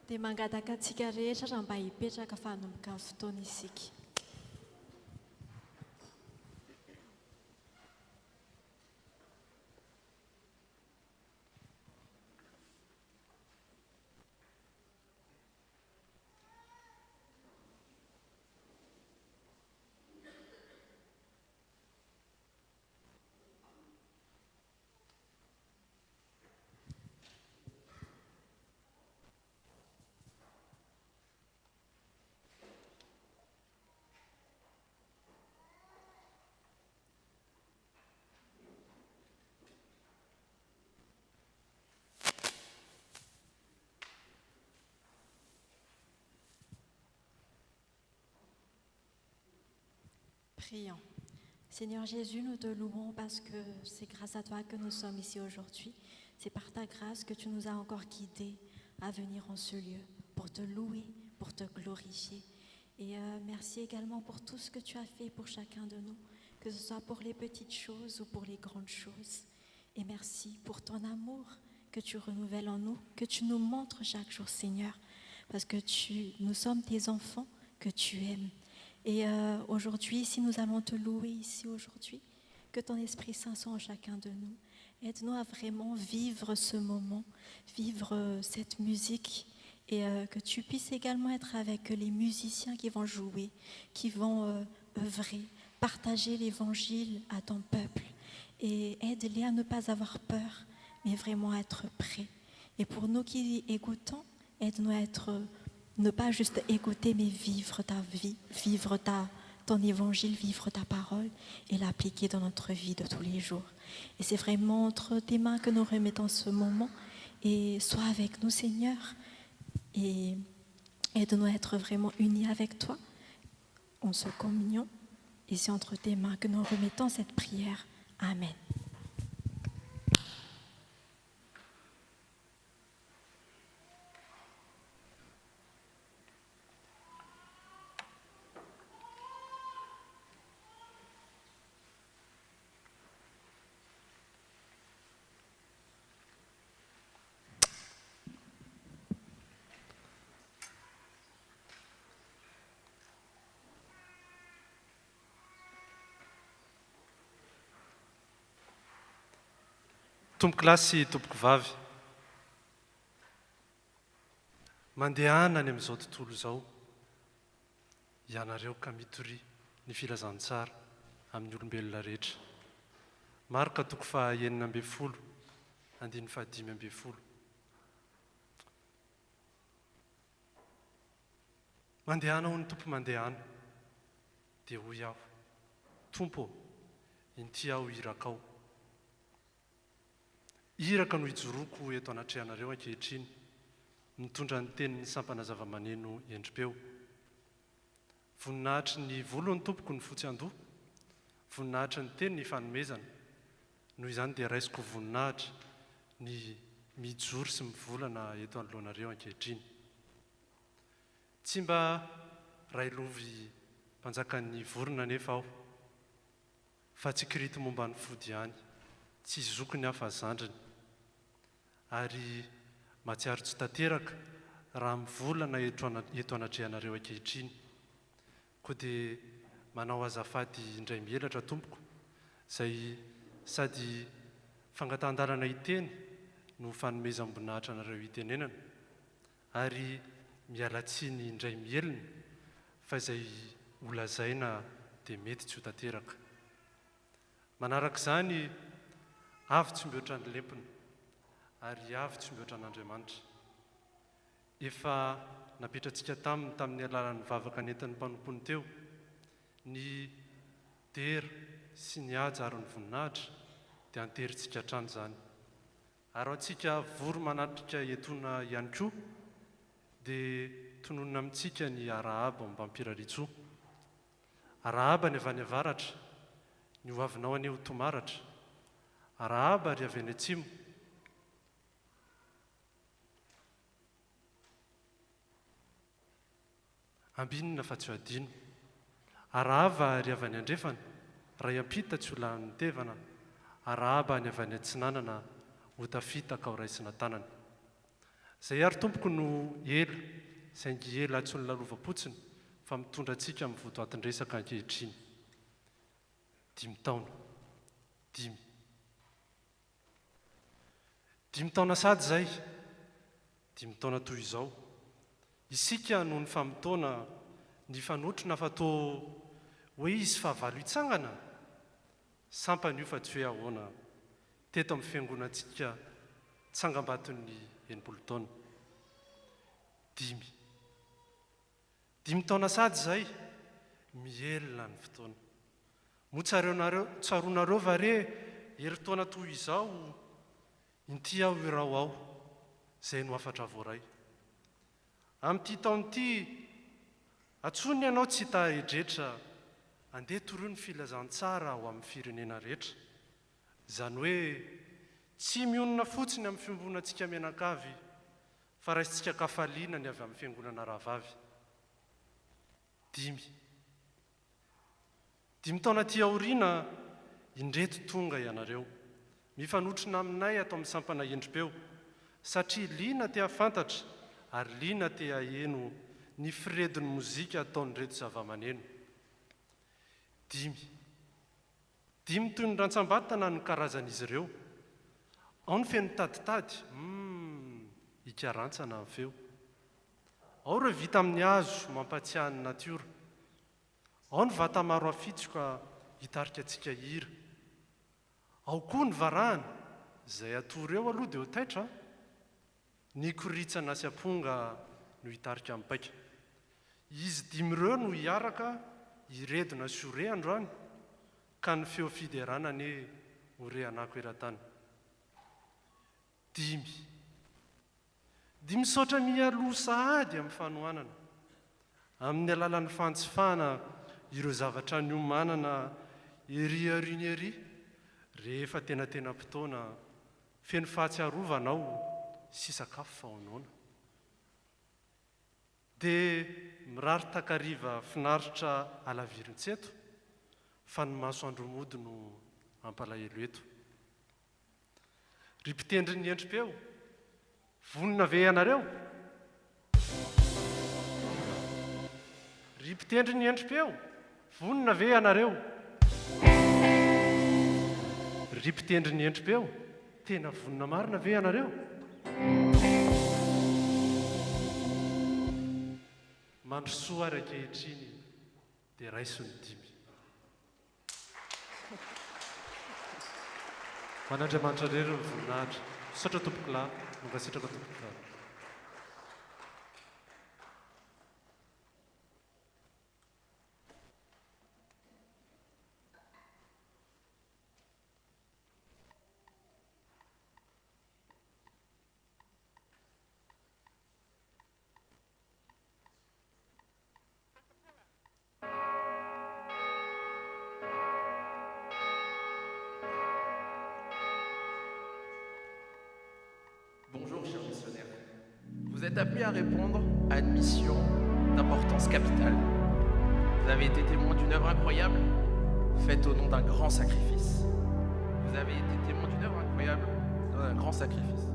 dia mangataka antsika rehetra raha mba hipetraka fa hanomboka ny fotoana isika. Prions. Seigneur Jésus, nous te louons parce que c'est grâce à toi que nous sommes ici aujourd'hui. C'est par ta grâce que tu nous as encore guidés à venir en ce lieu pour te louer, pour te glorifier. Et merci également pour tout ce que tu as fait pour chacun de nous, que ce soit pour les petites choses ou pour les grandes choses. Et merci pour ton amour que tu renouvelles en nous, que tu nous montres chaque jour, Seigneur, parce que nous sommes tes enfants que tu aimes. Et aujourd'hui, si nous allons te louer ici aujourd'hui, que ton Esprit Saint soit en chacun de nous. Aide-nous à vraiment vivre ce moment, vivre cette musique et que tu puisses également être avec les musiciens qui vont jouer, qui vont œuvrer, partager l'évangile à ton peuple et aide-les à ne pas avoir peur, mais vraiment à être prêts. Et pour nous qui écoutons, aide-nous à ne pas juste écouter, mais vivre ta vie, vivre ton évangile, vivre ta parole et l'appliquer dans notre vie de tous les jours. Et c'est vraiment entre tes mains que nous remettons ce moment. Et sois avec nous, Seigneur, et aide-nous à être vraiment unis avec toi en ce communion. Et c'est entre tes mains que nous remettons cette prière. Amen. Tompoko lahy sy tompoko vavy, mandehana any amin'izao tontolo izao, ianareo ka mitory ny filazantsara amin'ny olombelona rehetra. Maro ka toko fa 9 andiny fa 5. Mandehana ho ny tompo mandehana, dia hoy aho, Tompo, inty aho iraka ao. Iraka no hijoroko eto anatrehanareo ankehitriny, mitondra ny tenin'ny sampana zava-maneno endripeo. Voninahitry ny volon'ny tompoko ny fotsy andoha, voninahitry ny teny ny fanomezana. Noho izany dia raisiko voninahitra ny mijoro sy mivolana eto anoloanareo ankehitriny. Tsy mba ray lovy mpanjakan'ny vorona nefa aho, fa tsy kirity momba ny fody ihany, tsy zokony hafa zandriny. Ary matsiaro tsy tanteraka raha mivolana eto anatrehanareo ankehitriny. Koa dia manao azafady indray mielatra tompoko, izay sady fangatahn-dalana iteny no fanomezam-boninahitra anareo itenenana, ary miala tsiny indray mieliny fa izay holazaina dia mety tsy ho tanteraka. Manaraka izany, avy tsy mihoatra ny lempiny, ary avy tsy mihoatra an'Andriamanitra. Efa napetratsika tamin'ny alalan'ny vavaka nentin'ny mpanompony teo, ny tera sy ny aja ary ny voninahitra dia anteritsika hatrany izany. Ary antsika voro manatrika entona ihany koa, dia tononona amintsika ny Arahaba mba mpiraritsoa. Arahaba ny avy any avaratra, ny hoavinao anio tomaratra. Arahaba ary avy any atsimo. Ambinina fa tsy ho adino. Arahaba ary avy any andrefana, ray ampita tsy ho lanin'ny tevana. Arahaba ny avy any atsinanana, ho tafita ka ho raisina tanana. Izay ary tompoko no ela, saingy ela tsy ny lalova-potsiny fa mitondra antsika amin'ny votoatin-dresaka ankehitriny. 5 taona. 5 taona sady izay, 5 taona toy izao. Isika no ny famotoana ny fanotrina fa toa hoe izy fahavalo hitsangana, sampany io fa tsy hoe ahoana teto amin'ny fiangonantsika tsangam-baton'ny 80 taona. 5 taona sady izay, mielona ny fotoana. Tsaronareo vare herintaona toy izao, inty aho irao aho, izay no afatra voaray. Amin'ity taon'ity, atsony ianao tsy tahedretra, andeha toroy ny filazantsara ao amin'ny firenena rehetra. Izany hoe tsy mionona fotsiny amin'ny fiomboanantsika mianakavy, fa raisitsika kafaliana ny avy amin'ny fiangonana rahavavy. 5 taona ty aoriana, indreto tonga ianareo. Mifanotrina aminay atao amin'ny sampana endrim-peo, satria liana te hafantatra ary liana te haheno ny firedin'ny mozika ataon'ireto zava-maneno. 5 toy ny rantsambatana ny karazan'izy ireo. Ao ny feno taditady, ikarantsana ny feo. Ao ireo vita amin'ny hazo mampatsiahy ny natiora. Ao ny vata maro afitsoka hitarika antsika hira. Ao koa ny varahana, izay atory eo aloha dia ho taitra. Ny koritsana sy amponga no hitarika amin'ny paika. Izy 5 ireo no hiaraka, hiredona sy hore androany, ka ny feo fiderana ne hore anako eran-tany. 5 misaotra mialoha sahady amin'ny fanohanana, amin'ny alalan'ny fantsifana ireo zavatra niomanana ery ny ery, rehefa tena mpitoana feno fahatsiarovanao sy sakafo fahonoana. Dia mirary takariva finaritra alavirin-tseto, fa ny masoandro mody no ampalahelo eto. Ry mpitendry ny endrim-peo, vonona ve ianareo? Ry mpitendry ny endrim-peo, vonona ve ianareo? Ry mpitendry ny endrim-peo, tena vonona marina ve ianareo? Mandrosoa ary ankehitriny dia raiso ny 5. Manandriamanitra rery ny voninahitra, misaotra tompoko lahy, mangasitraka tompoko lahy. Bonjour, chers missionnaires. Vous êtes appelés à répondre à une mission d'importance capitale. Vous avez été témoins d'une œuvre incroyable, faite au nom d'un grand sacrifice. Vous avez été témoins d'une œuvre incroyable, d'un grand sacrifice.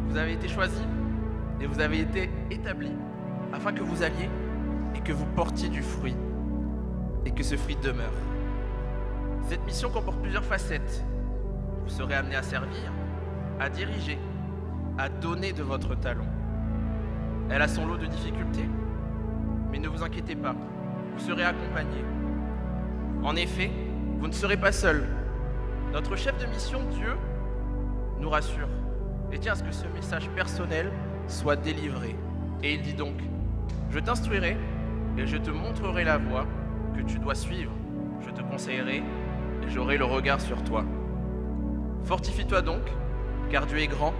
Vous avez été choisis et vous avez été établis afin que vous alliez et que vous portiez du fruit et que ce fruit demeure. Cette mission comporte plusieurs facettes. Vous serez amenés à servir, à diriger, à donner de votre talent. Elle a son lot de difficultés, mais ne vous inquiétez pas, vous serez accompagnés. En effet, vous ne serez pas seuls. Notre chef de mission, Dieu, nous rassure et tient à ce que ce message personnel soit délivré. Et il dit donc, je t'instruirai et je te montrerai la voie que tu dois suivre. Je te conseillerai et j'aurai le regard sur toi. Fortifie-toi donc, car Dieu est grand,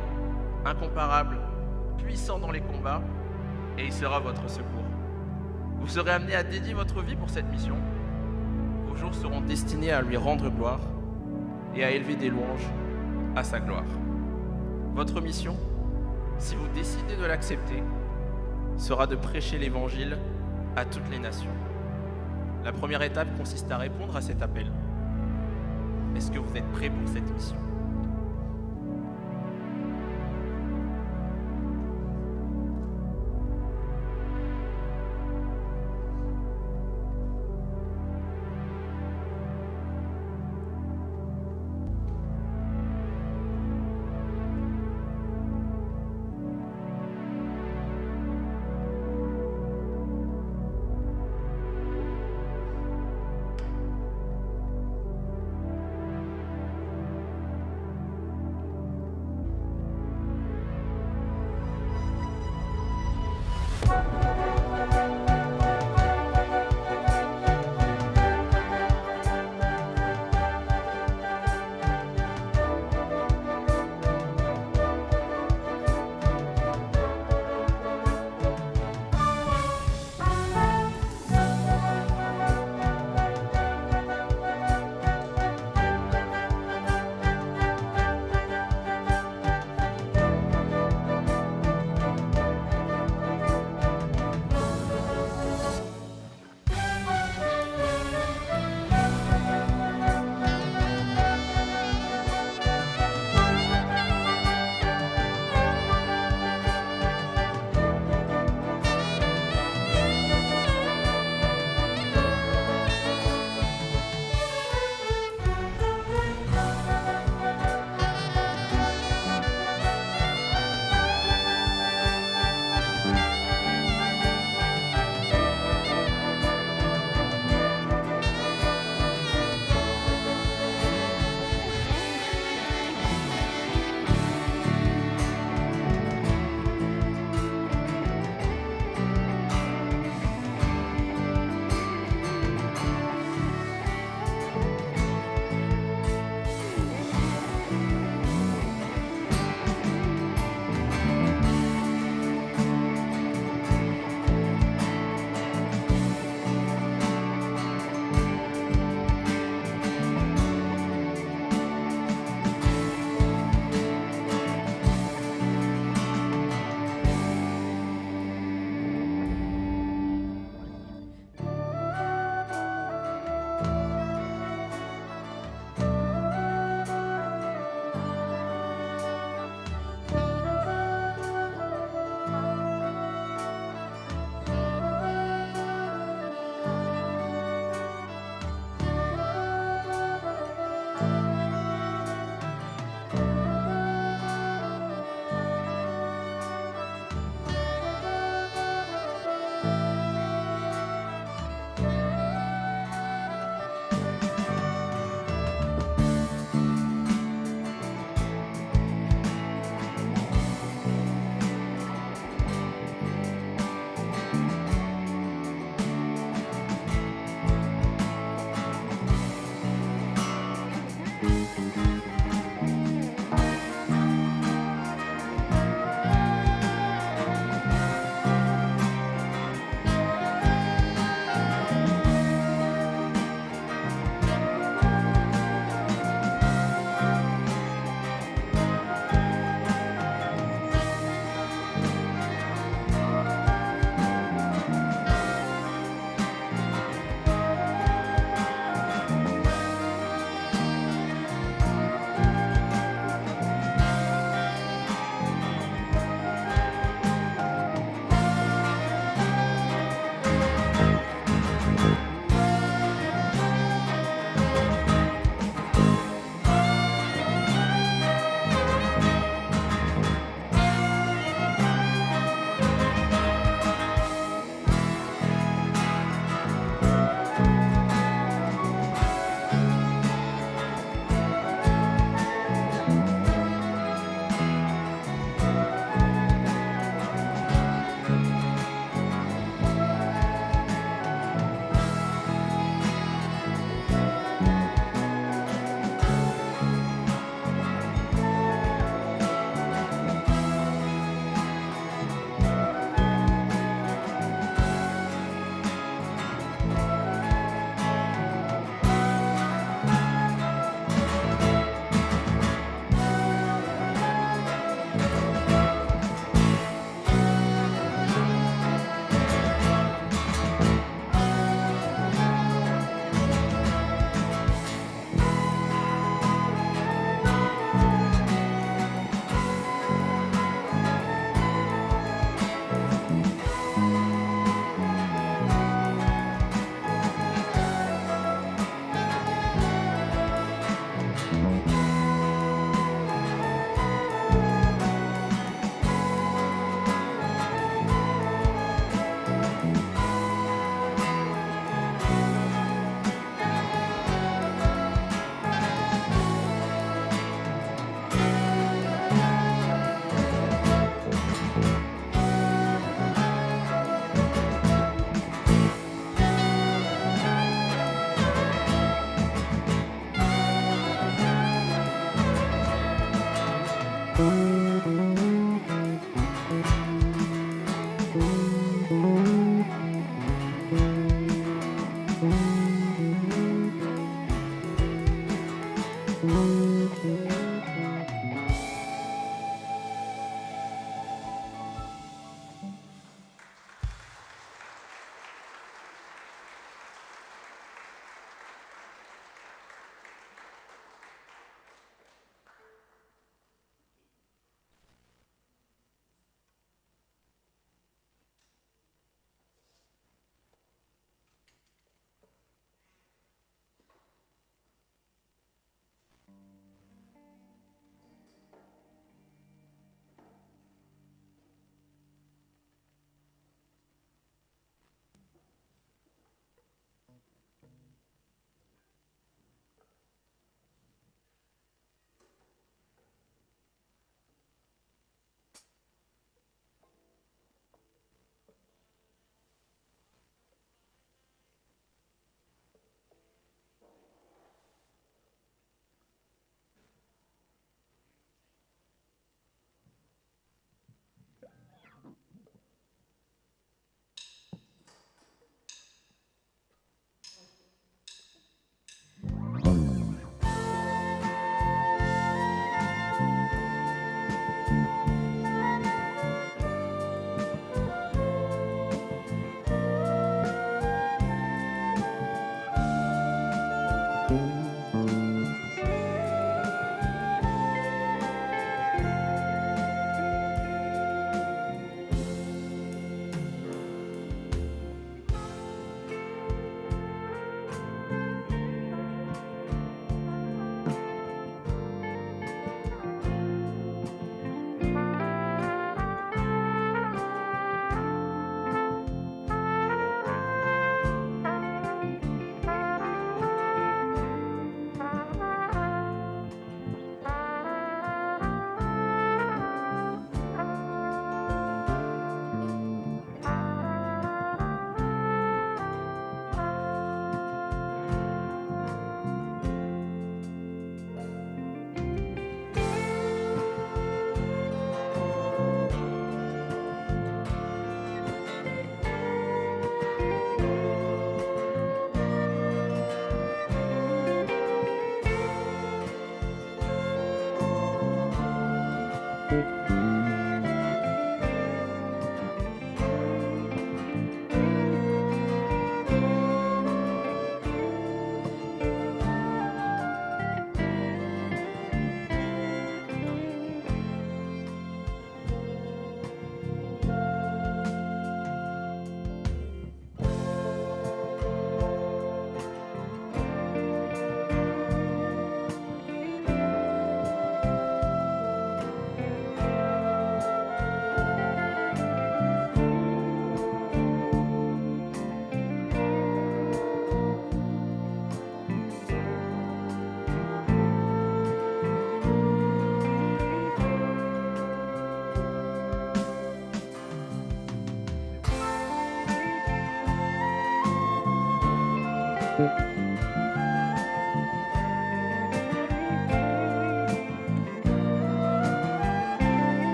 incomparable, puissant dans les combats, et il sera votre secours. Vous serez amenés à dédier votre vie pour cette mission. Vos jours seront destinés à lui rendre gloire et à élever des louanges à sa gloire. Votre mission, si vous décidez de l'accepter, sera de prêcher l'Évangile à toutes les nations. La première étape consiste à répondre à cet appel. Est-ce que vous êtes prêts pour cette mission ?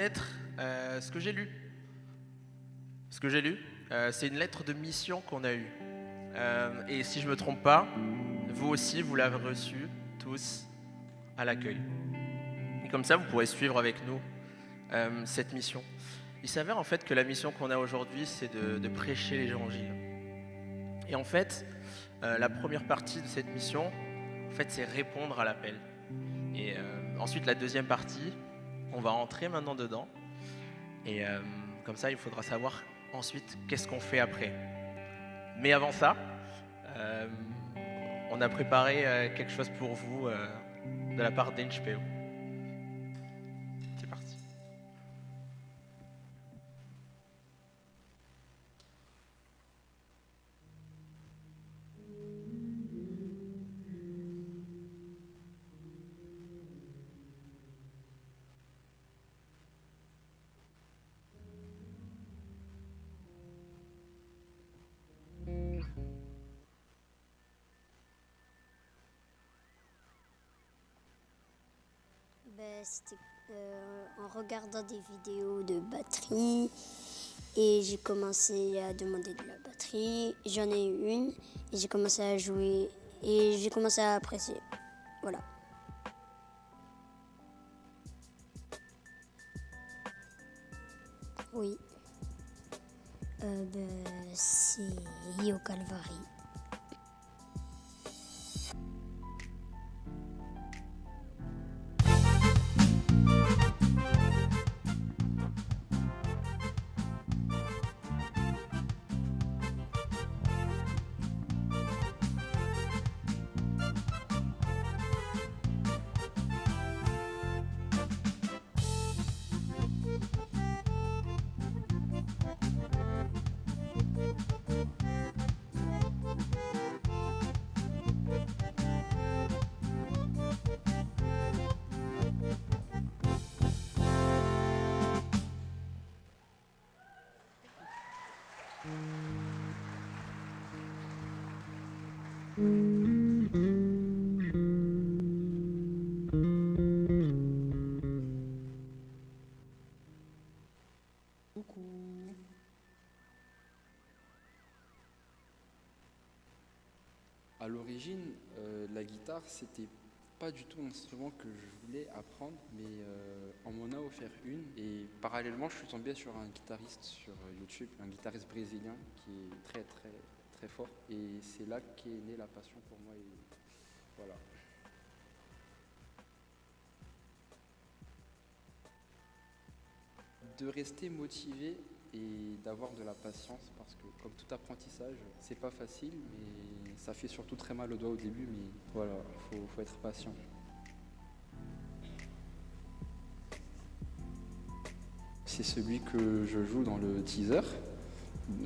Lettre, ce que j'ai lu. C'est une lettre de mission qu'on a eue. Et si je ne me trompe pas, vous aussi, vous l'avez reçue tous à l'accueil. Et comme ça, vous pourrez suivre avec nous cette mission. Il s'avère en fait que la mission qu'on a aujourd'hui, c'est de prêcher l'évangile. Et en fait, la première partie de cette mission, en fait, c'est répondre à l'appel. Et ensuite, la deuxième partie, on va entrer maintenant dedans. Et comme ça, il faudra savoir ensuite qu'est-ce qu'on fait après. Mais avant ça, on a préparé quelque chose pour vous de la part d'NHPO. C'est parti. C'était en regardant des vidéos de batterie et j'ai commencé à demander de la batterie. J'en ai eu une et j'ai commencé à jouer et j'ai commencé à apprécier. Voilà. Oui. C'est Rio Calvary. À l'origine, la guitare, c'était pas du tout un instrument que je voulais apprendre, mais on m'en a offert une. Et parallèlement, je suis tombé sur un guitariste sur YouTube, un guitariste brésilien qui est très très très fort. Et c'est là qu'est née la passion pour moi. Et voilà. De rester motivé et d'avoir de la patience, parce que comme tout apprentissage, c'est pas facile, mais ça fait surtout très mal aux doigts au début, mais voilà, faut être patient. C'est celui que je joue dans le teaser.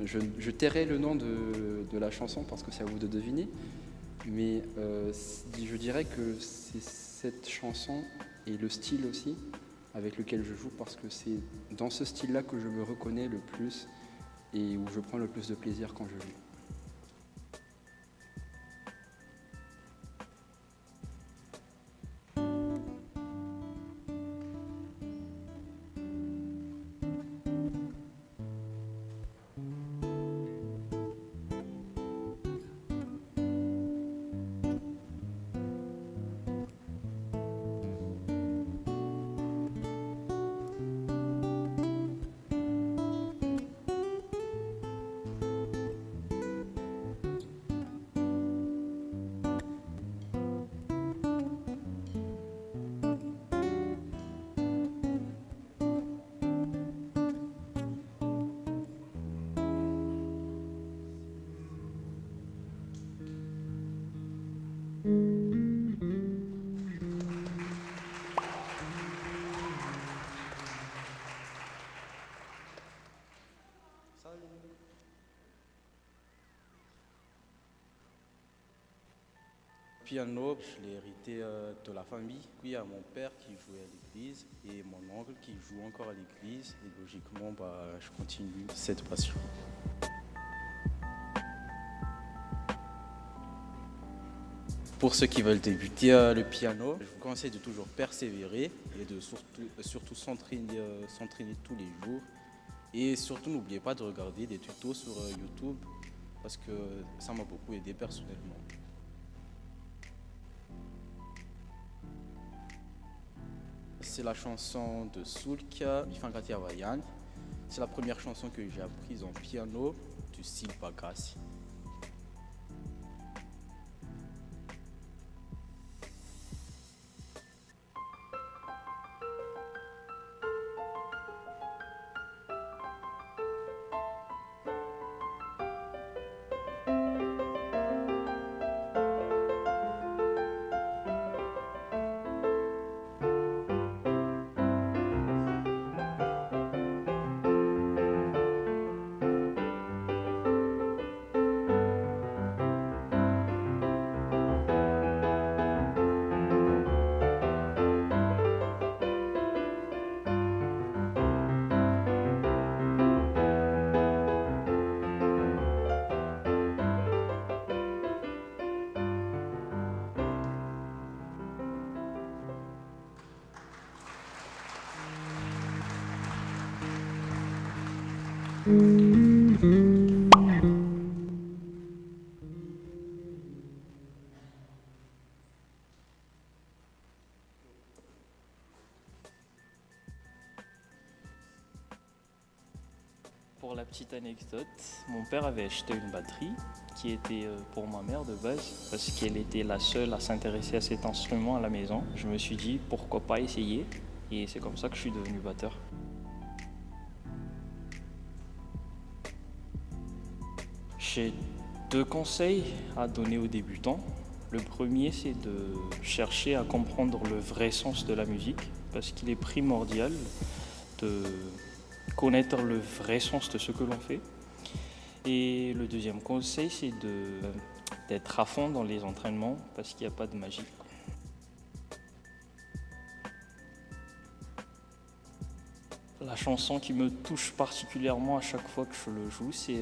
Je tairai le nom de la chanson parce que c'est à vous de deviner, mais je dirais que c'est cette chanson et le style aussi avec lequel je joue, parce que c'est dans ce style-là que je me reconnais le plus et où je prends le plus de plaisir quand je joue. Piano, je l'ai hérité de la famille. Puis il y a mon père qui jouait à l'église et mon oncle qui joue encore à l'église. Et logiquement, je continue cette passion. Pour ceux qui veulent débuter le piano, je vous conseille de toujours persévérer et de surtout s'entraîner tous les jours. Et surtout, n'oubliez pas de regarder des tutos sur YouTube parce que ça m'a beaucoup aidé personnellement. C'est la chanson de Sulka, Mifankatia Vayan. C'est la première chanson que j'ai apprise en piano du style Pagassi. Pour la petite anecdote, mon père avait acheté une batterie qui était pour ma mère de base parce qu'elle était la seule à s'intéresser à cet instrument à la maison. Je me suis dit pourquoi pas essayer et c'est comme ça que je suis devenu batteur. J'ai 2 conseils à donner aux débutants. Le premier, c'est de chercher à comprendre le vrai sens de la musique parce qu'il est primordial de connaître le vrai sens de ce que l'on fait. Et le deuxième conseil, c'est d'être à fond dans les entraînements parce qu'il n'y a pas de magie. La chanson qui me touche particulièrement à chaque fois que je le joue, c'est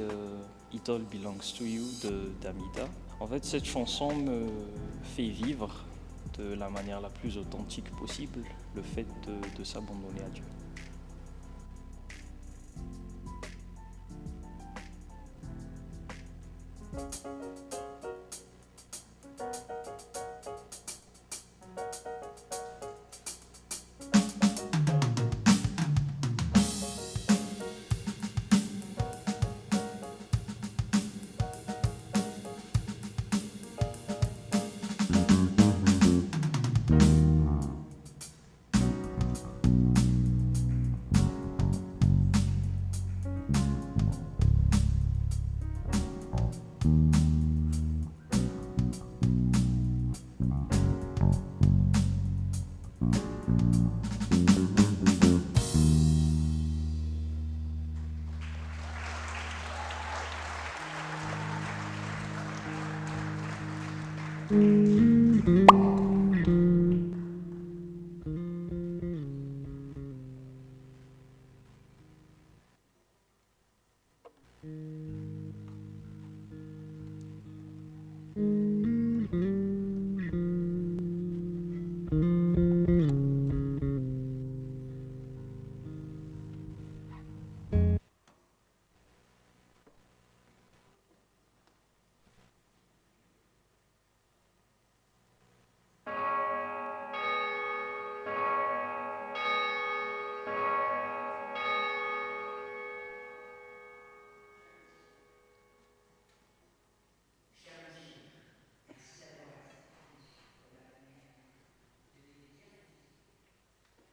It All Belongs to You de Damita. En fait, cette chanson me fait vivre de la manière la plus authentique possible le fait de s'abandonner à Dieu.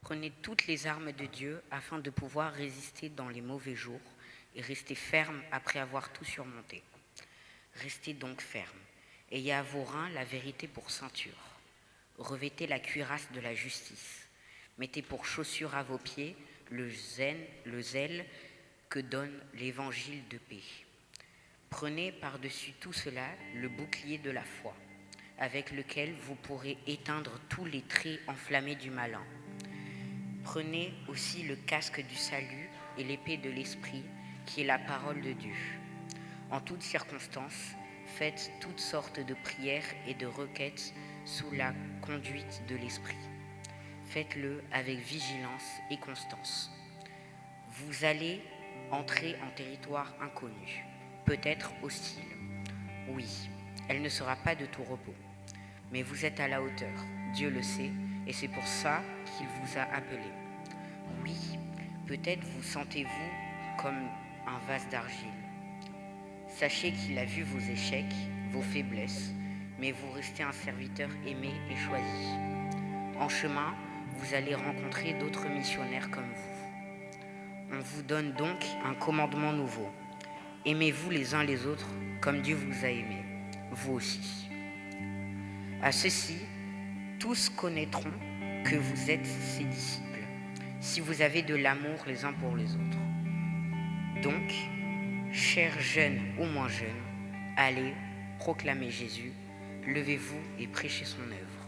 Prenez toutes les armes de Dieu afin de pouvoir résister dans les mauvais jours et rester ferme après avoir tout surmonté. Restez donc ferme. Ayez à vos reins la vérité pour ceinture. Revêtez la cuirasse de la justice. Mettez pour chaussure à vos pieds le zèle que donne l'évangile de paix. Prenez par-dessus tout cela le bouclier de la foi, avec lequel vous pourrez éteindre tous les traits enflammés du malin. Prenez aussi le casque du salut et l'épée de l'esprit, qui est la parole de Dieu. En toutes circonstances, faites toutes sortes de prières et de requêtes sous la conduite de l'Esprit. Faites-le avec vigilance et constance. Vous allez entrer en territoire inconnu, peut-être hostile. Oui, elle ne sera pas de tout repos. Mais vous êtes à la hauteur, Dieu le sait, et c'est pour ça qu'il vous a appelé. Oui, peut-être vous sentez-vous comme un vase d'argile. Sachez qu'il a vu vos échecs, vos faiblesses, mais vous restez un serviteur aimé et choisi. En chemin, vous allez rencontrer d'autres missionnaires comme vous. On vous donne donc un commandement nouveau. Aimez-vous les uns les autres comme Dieu vous a aimés, vous aussi. À ceci, tous connaîtront que vous êtes ses disciples, si vous avez de l'amour les uns pour les autres. Donc, chers jeunes ou moins jeunes, allez proclamer Jésus, levez-vous et prêchez son œuvre.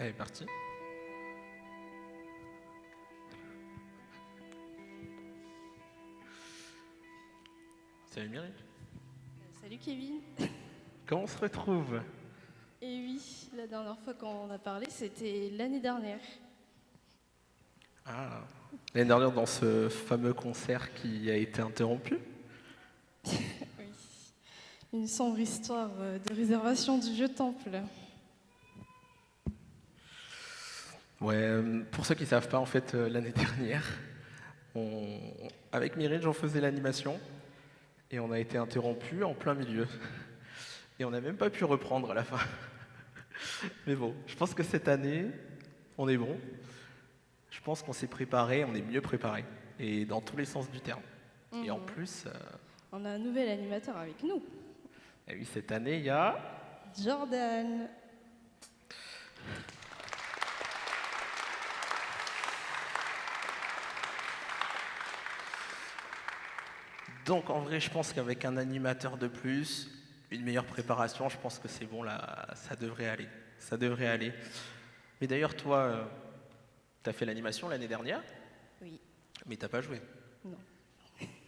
Elle est partie. Salut Mireille. Salut Kevin. Comment on se retrouve? Et oui, la dernière fois qu'on a parlé, c'était l'année dernière. Ah, l'année dernière dans ce fameux concert qui a été interrompu. Oui. Une sombre histoire de réservation du vieux temple. Ouais, pour ceux qui ne savent pas, en fait, l'année dernière, avec Mireille, j'en faisais l'animation et on a été interrompu en plein milieu. Et on n'a même pas pu reprendre à la fin. Mais bon, je pense que cette année, on est bon. Je pense qu'on s'est préparé, on est mieux préparé. Et dans tous les sens du terme. Et en plus... On a un nouvel animateur avec nous. Et oui, cette année, il y a... Jordan. Donc en vrai, je pense qu'avec un animateur de plus, une meilleure préparation, je pense que c'est bon, là, ça devrait aller. Ça devrait aller. Mais d'ailleurs, toi, t'as fait l'animation l'année dernière? Oui. Mais t'as pas joué? Non.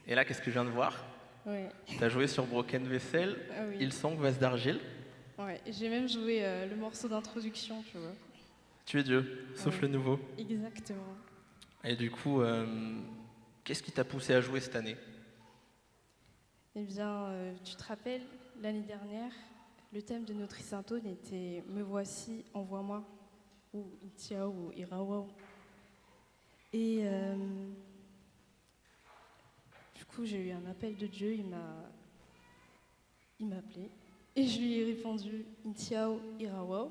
Et là, qu'est-ce que je viens de voir? Oui. T'as joué sur Broken Vessel, Oui. Il Song, Vase d'Argile. Ouais, j'ai même joué le morceau d'introduction, tu vois. Tu es Dieu, sauf le nouveau. Exactement. Et du coup, qu'est-ce qui t'a poussé à jouer cette année? Eh bien, tu te rappelles, l'année dernière, le thème de notre Saint-Aune était « Me voici, envoie-moi » ou « Itiao » ou « Irawao ». Et du coup, j'ai eu un appel de Dieu, il m'a appelé et je lui ai répondu « Itiao, Irawao ».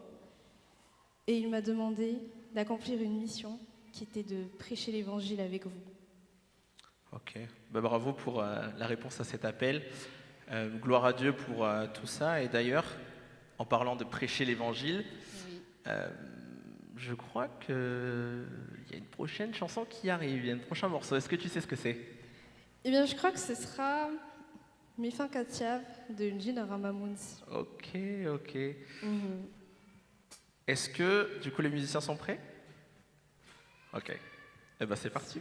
Et il m'a demandé d'accomplir une mission qui était de prêcher l'évangile avec vous. Ok, bah, bravo pour la réponse à cet appel. Gloire à Dieu pour tout ça. Et d'ailleurs, en parlant de prêcher l'évangile, je crois qu'il y a une prochaine chanson qui arrive, il y a un prochain morceau. Est-ce que tu sais ce que c'est? Eh bien, je crois que ce sera Mifan Katiav de Njina Ramamounsi. Ok, ok. Est-ce que, du coup, les musiciens sont prêts? Ok. Eh ben, c'est parti.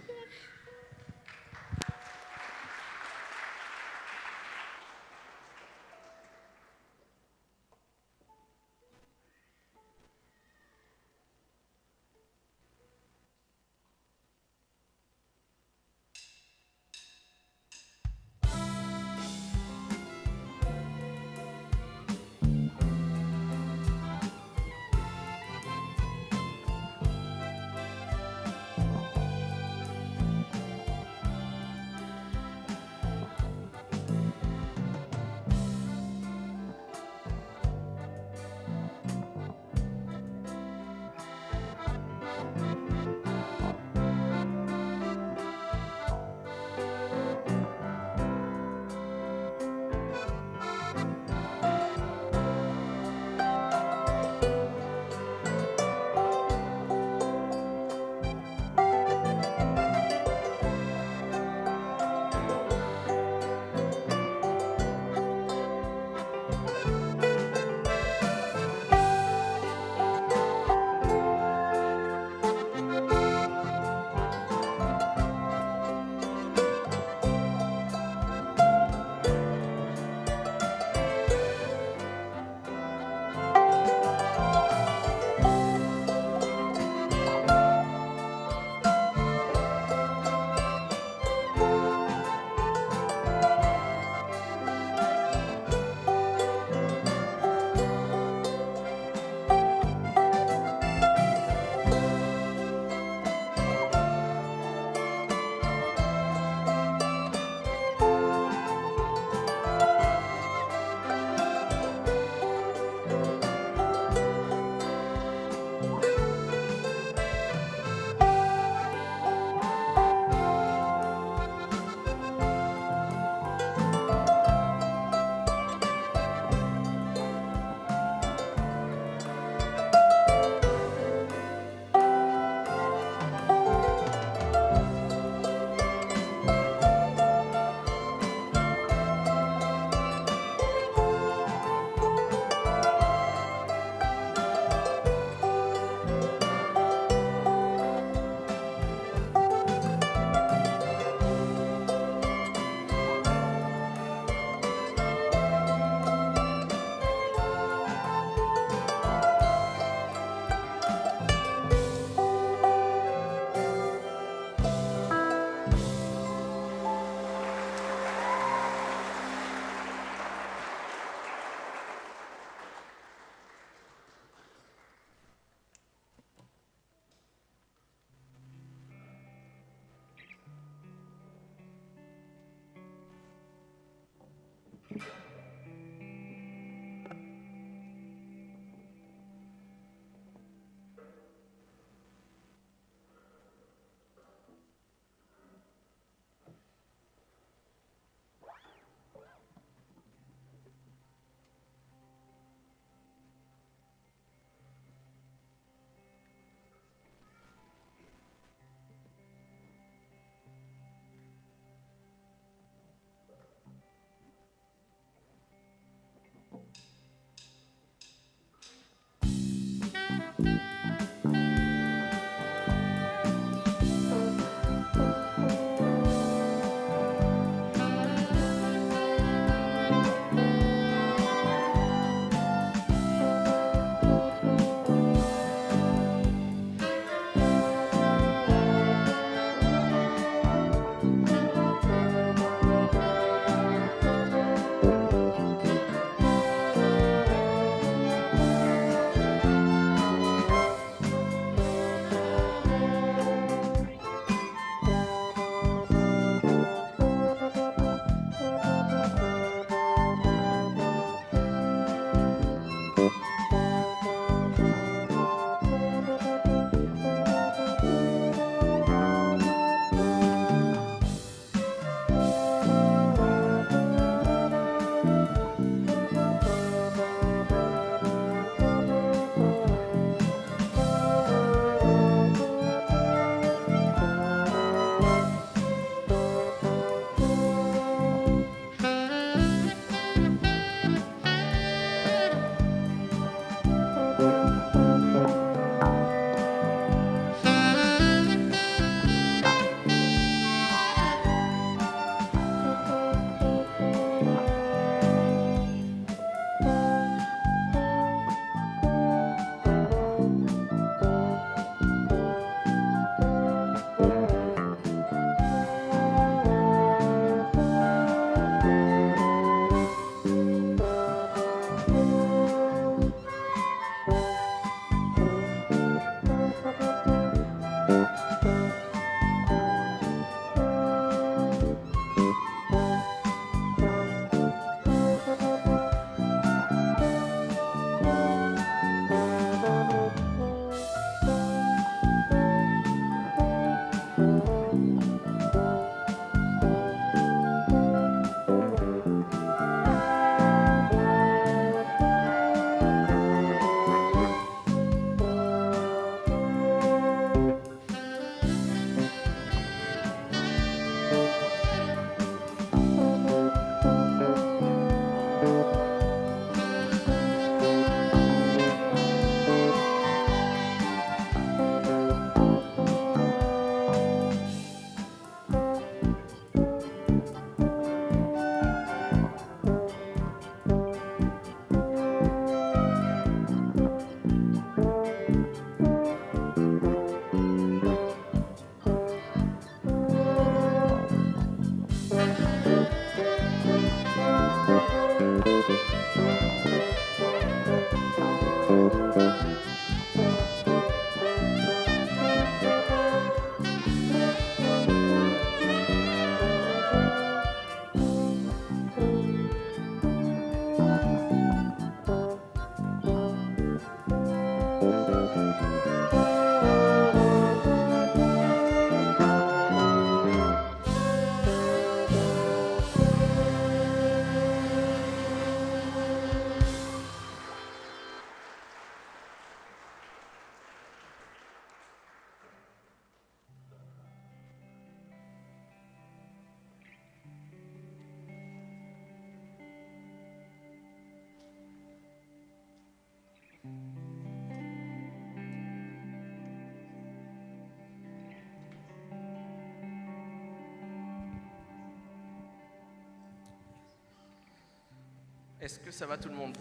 Est-ce que ça va tout le monde?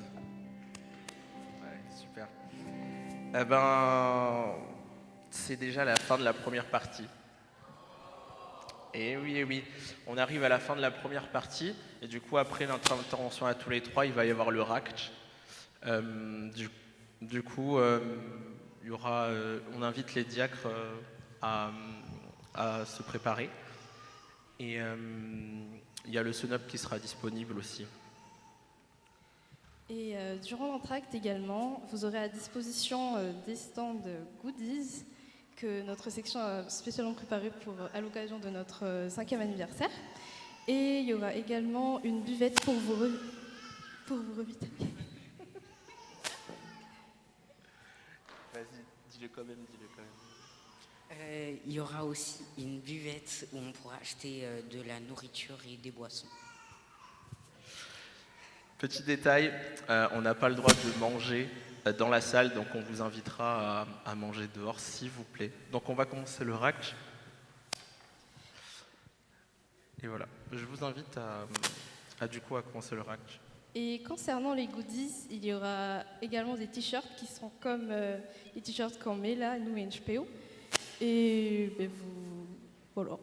Ouais, super. Eh ben, c'est déjà la fin de la première partie. Et oui, on arrive à la fin de la première partie, et du coup, après notre intervention à tous les trois, il va y avoir le RACT. Du coup, il y aura, on invite les diacres à se préparer. Et il y a le SONOP qui sera disponible aussi. Et durant l'entracte également, vous aurez à disposition des stands goodies que notre section a spécialement préparé à l'occasion de notre 5e anniversaire. Et il y aura également une buvette pour vous revitaliser. Vas-y, dis-le quand même. Il y aura aussi une buvette où on pourra acheter de la nourriture et des boissons. Petit détail, on n'a pas le droit de manger dans la salle, donc on vous invitera à manger dehors, s'il vous plaît. Donc on va commencer le rack. Et voilà, je vous invite du coup à commencer le rack. Et concernant les goodies, il y aura également des t-shirts qui seront comme les t-shirts qu'on met là, nous et NHPO. Et ben, voilà.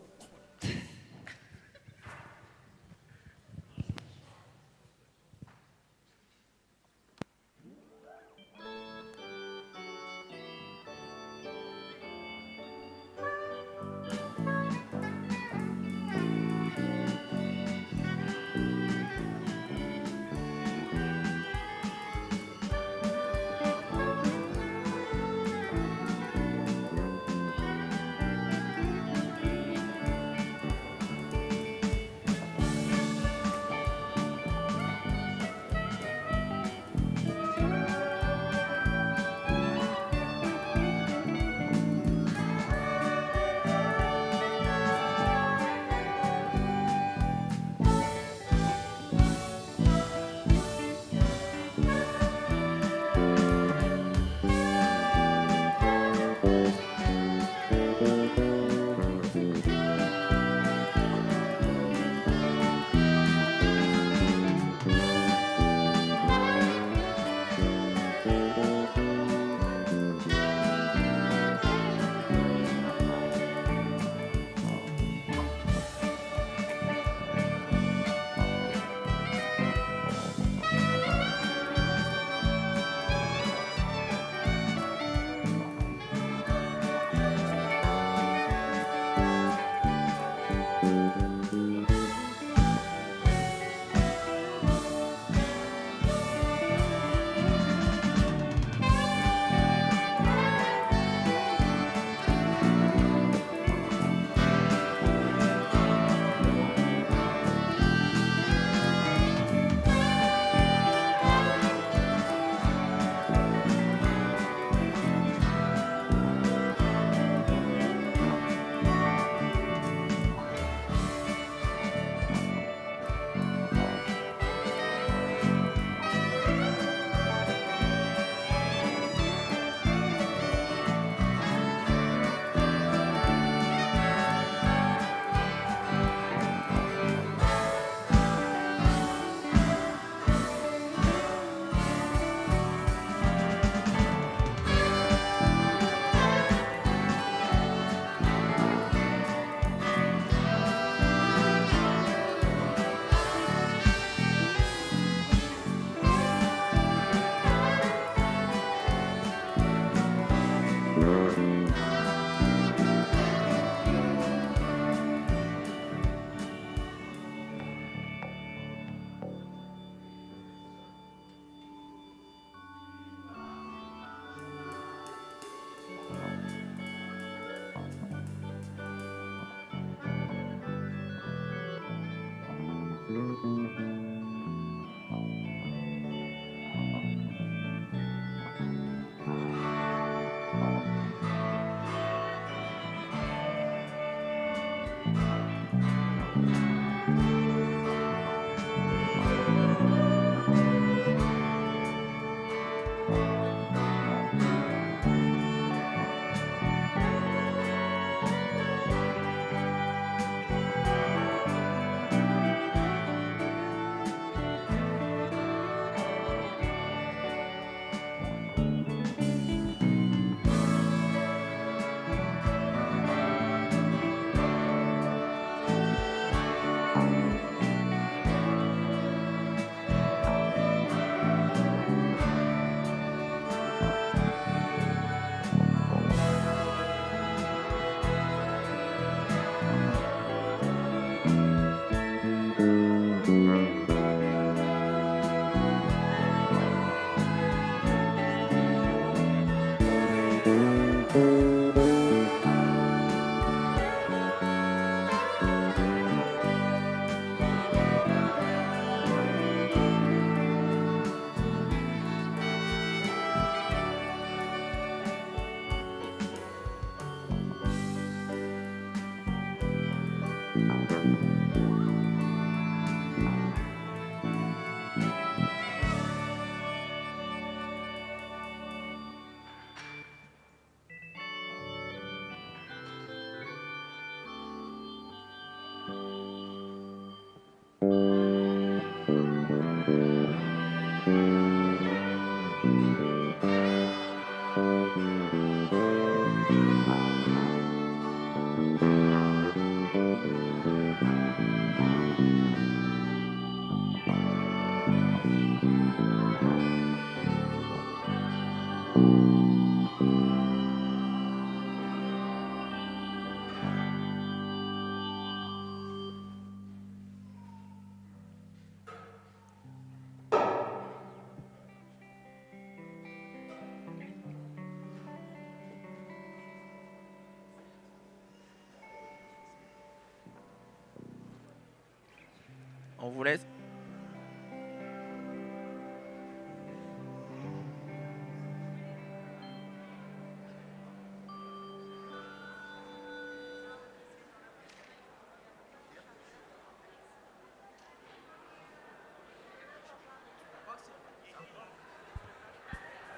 On vous laisse.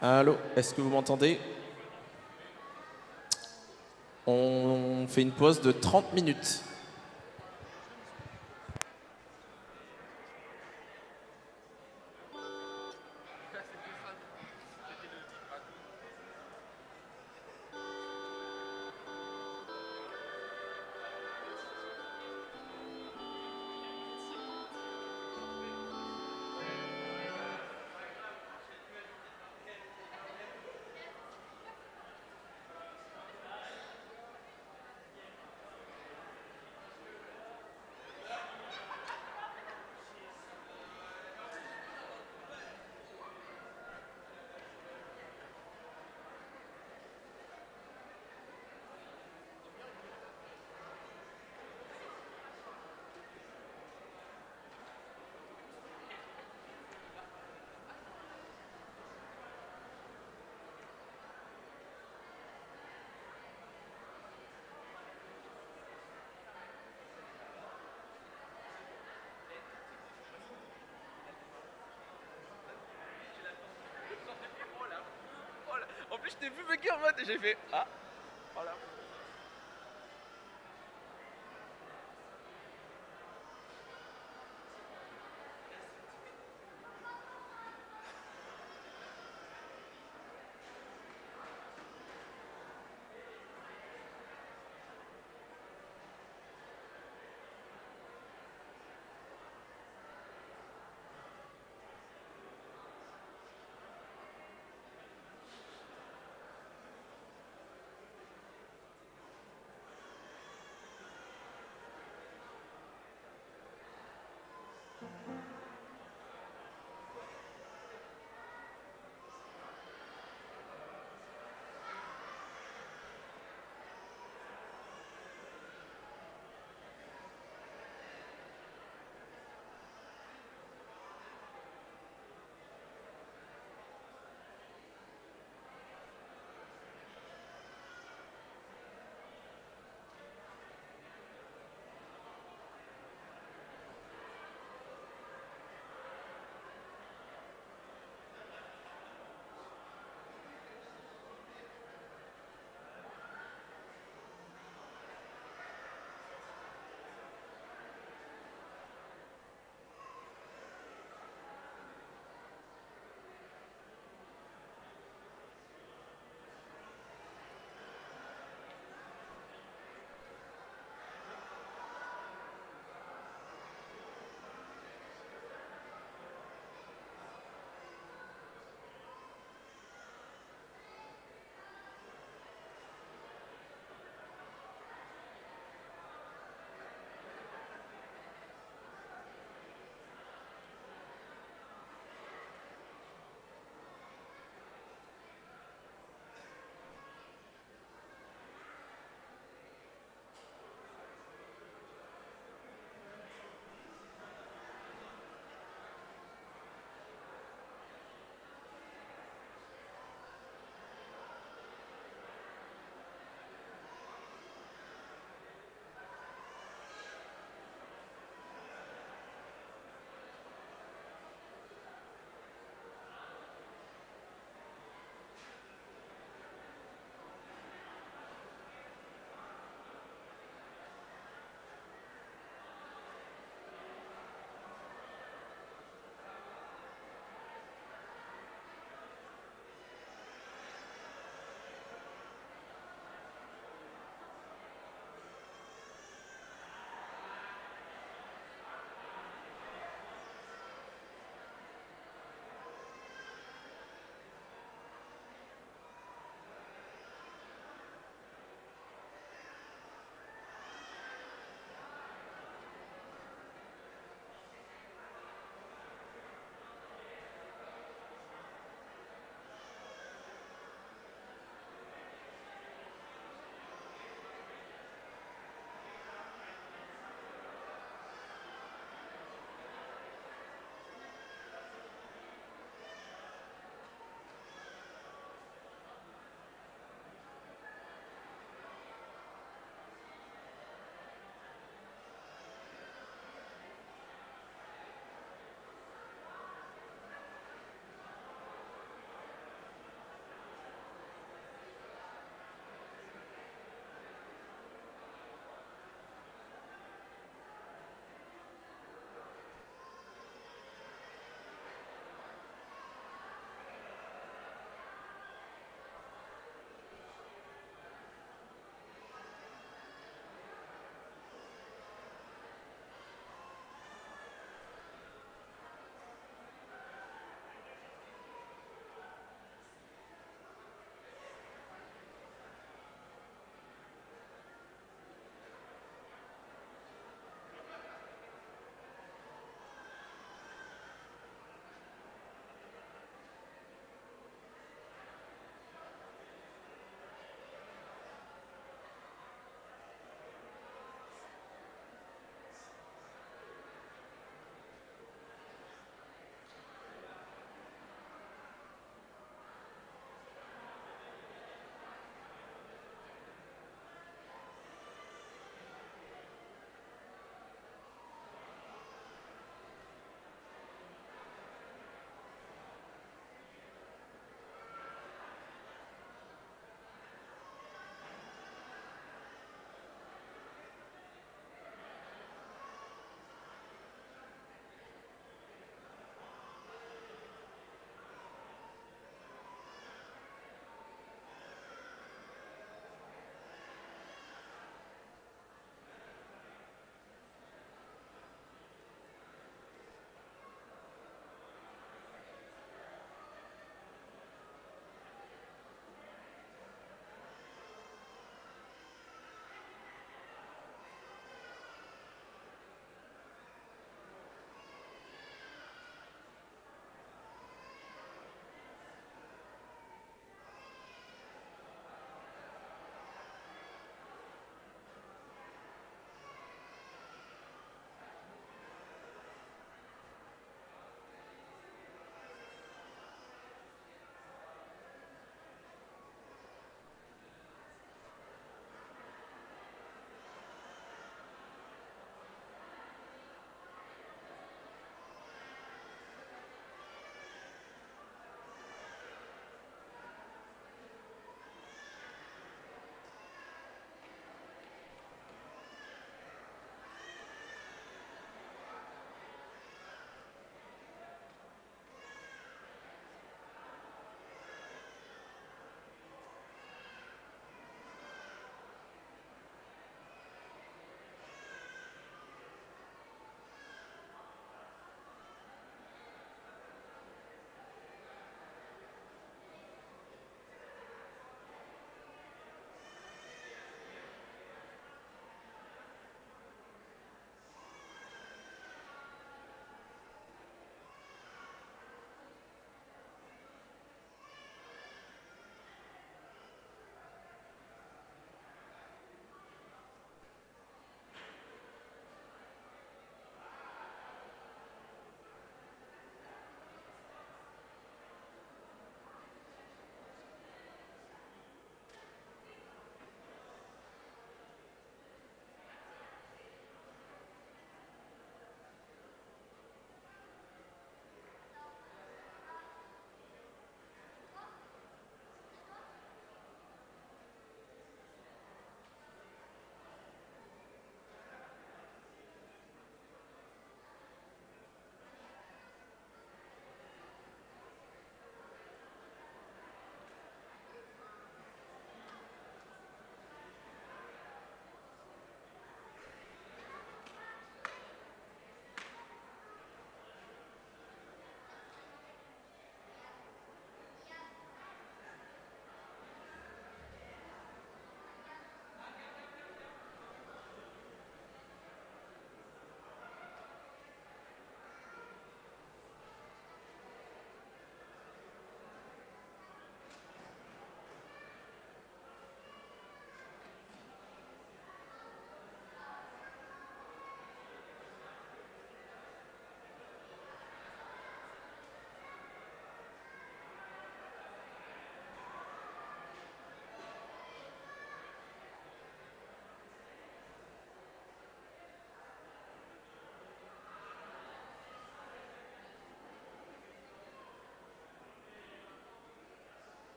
Allô, est-ce que vous m'entendez? On fait une pause de 30 minutes. En plus, je t'ai vu bugger en mode et j'ai fait ah, voilà.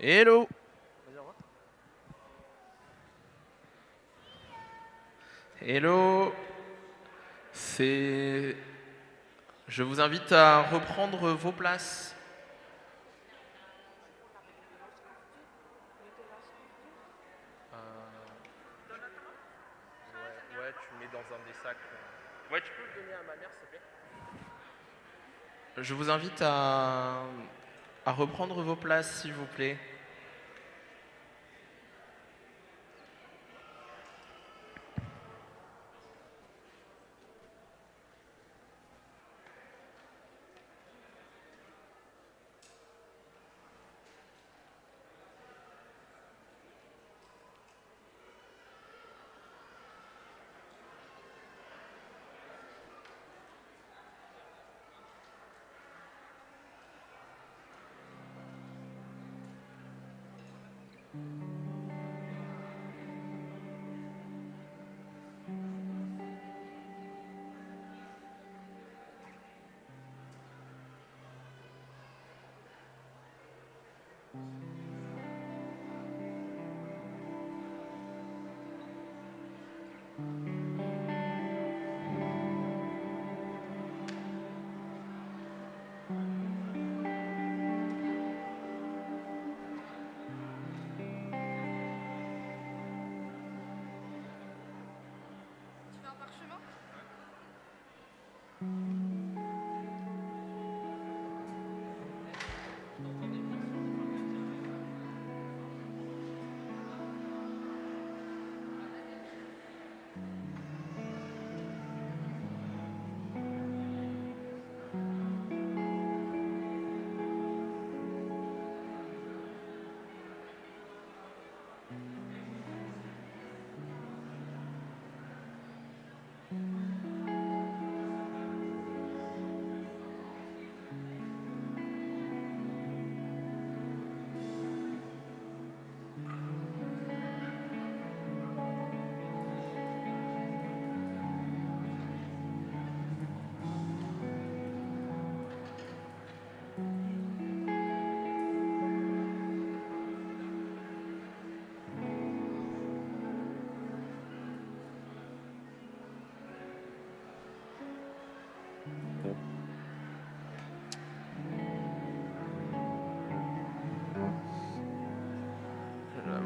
Hello. Hello. Je vous invite à reprendre vos places. Ouais, tu mets dans un des sacs. Ouais, tu peux le donner à ma mère, s'il te plaît. Je vous invite à reprendre vos places, s'il vous plaît.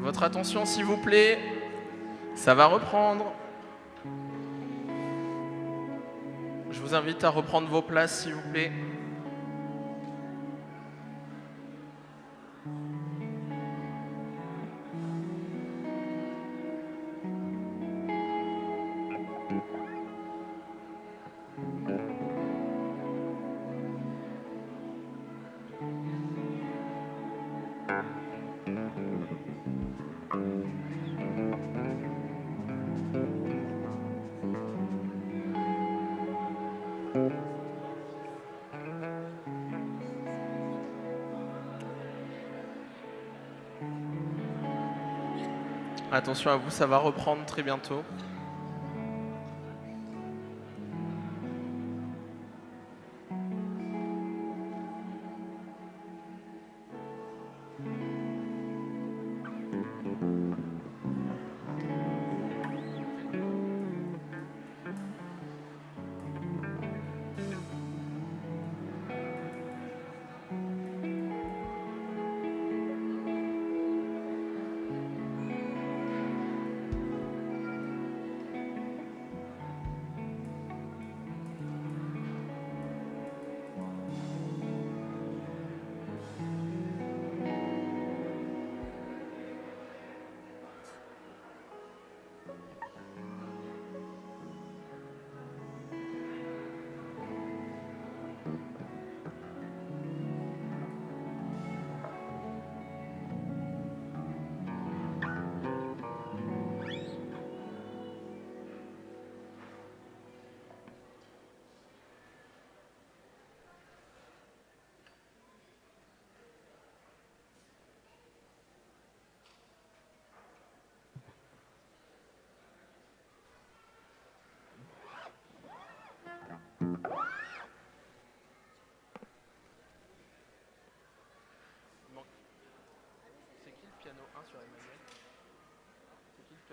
Votre attention, s'il vous plaît. Ça va reprendre. Je vous invite à reprendre vos places, s'il vous plaît. Attention à vous, ça va reprendre très bientôt.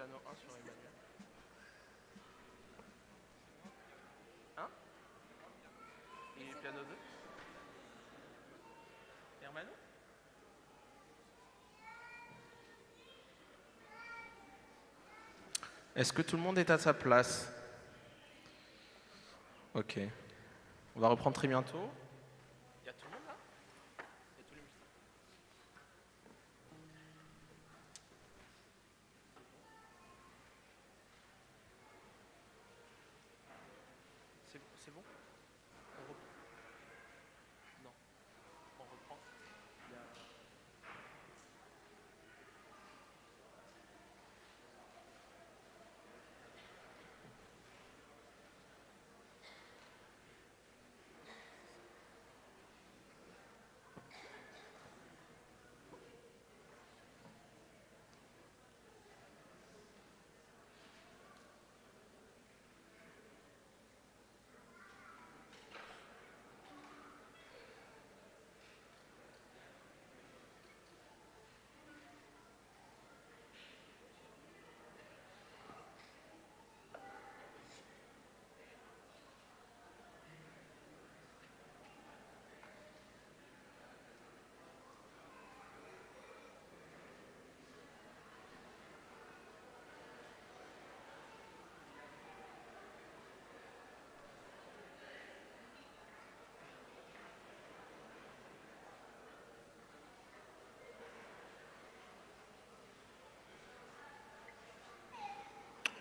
piano 1 sur Emmanuel. Hein? Et piano 2? Hermano? Est-ce que tout le monde est à sa place? Ok. On va reprendre très bientôt. Il y a tout le monde là? Il y a tous les musiciens. C'est bon? On reprend? Non. On reprend? Il y a...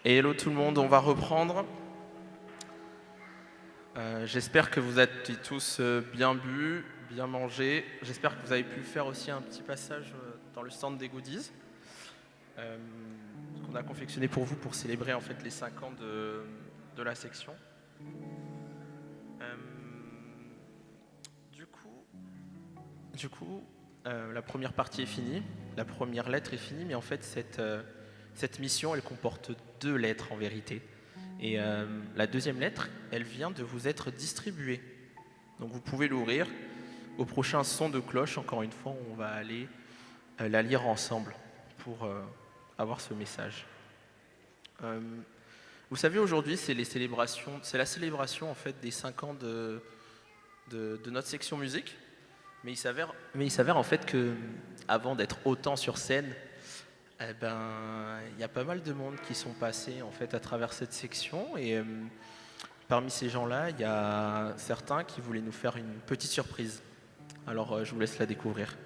Et hello tout le monde, on va reprendre. J'espère que vous êtes tous bien bu, bien mangé. J'espère que vous avez pu faire aussi un petit passage dans le stand des goodies. Ce qu'on a confectionné pour vous pour célébrer en fait les 5 ans de la section. Du coup, la première partie est finie, la première lettre est finie, mais en fait cette mission, elle comporte 2 lettres en vérité. Et la deuxième lettre, elle vient de vous être distribuée. Donc vous pouvez l'ouvrir. Au prochain son de cloche, encore une fois, on va aller la lire ensemble pour avoir ce message. Vous savez, aujourd'hui, c'est la célébration en fait des 5 ans de notre section musique. Mais il s'avère en fait que, avant d'être autant sur scène, il y a pas mal de monde qui sont passés en fait à travers cette section et parmi ces gens-là, il y a certains qui voulaient nous faire une petite surprise. Alors je vous laisse la découvrir.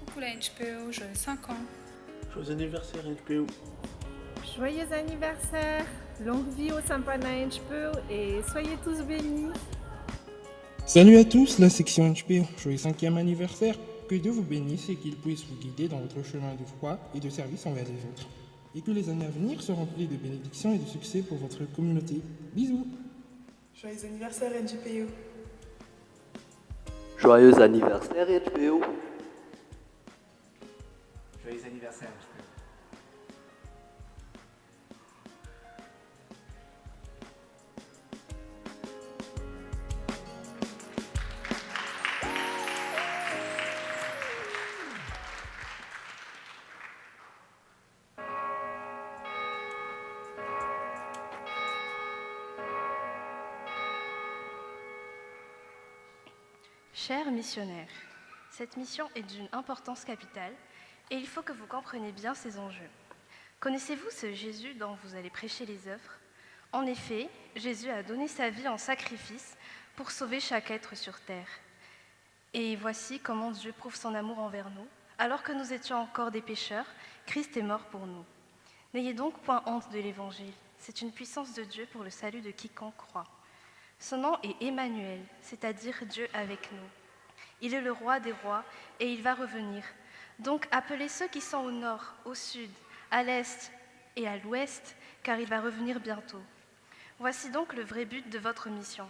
Coucou la NHPO, j'ai 5 ans. Joyeux anniversaire NHPO. Joyeux anniversaire, longue vie au Sampana NHPO et soyez tous bénis. Salut à tous, la section NHPO. Joyeux 5e anniversaire. Que Dieu vous bénisse et qu'il puisse vous guider dans votre chemin de foi et de service envers les autres. Et que les années à venir soient remplies de bénédictions et de succès pour votre communauté. Bisous. Joyeux anniversaire NHPO. Joyeux anniversaire NHPO. Joyeux anniversaire NHPO. Chers missionnaires, cette mission est d'une importance capitale et il faut que vous compreniez bien ses enjeux. Connaissez-vous ce Jésus dont vous allez prêcher les œuvres? En effet, Jésus a donné sa vie en sacrifice pour sauver chaque être sur terre. Et voici comment Dieu prouve son amour envers nous. Alors que nous étions encore des pécheurs, Christ est mort pour nous. N'ayez donc point honte de l'Évangile. C'est une puissance de Dieu pour le salut de quiconque croit. Son nom est Emmanuel, c'est-à-dire Dieu avec nous. Il est le roi des rois et il va revenir. Donc appelez ceux qui sont au nord, au sud, à l'est et à l'ouest, car il va revenir bientôt. Voici donc le vrai but de votre mission.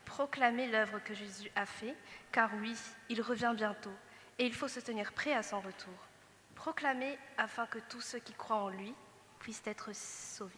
Proclamer l'œuvre que Jésus a faite, car oui, il revient bientôt, et il faut se tenir prêt à son retour. Proclamer afin que tous ceux qui croient en lui puissent être sauvés.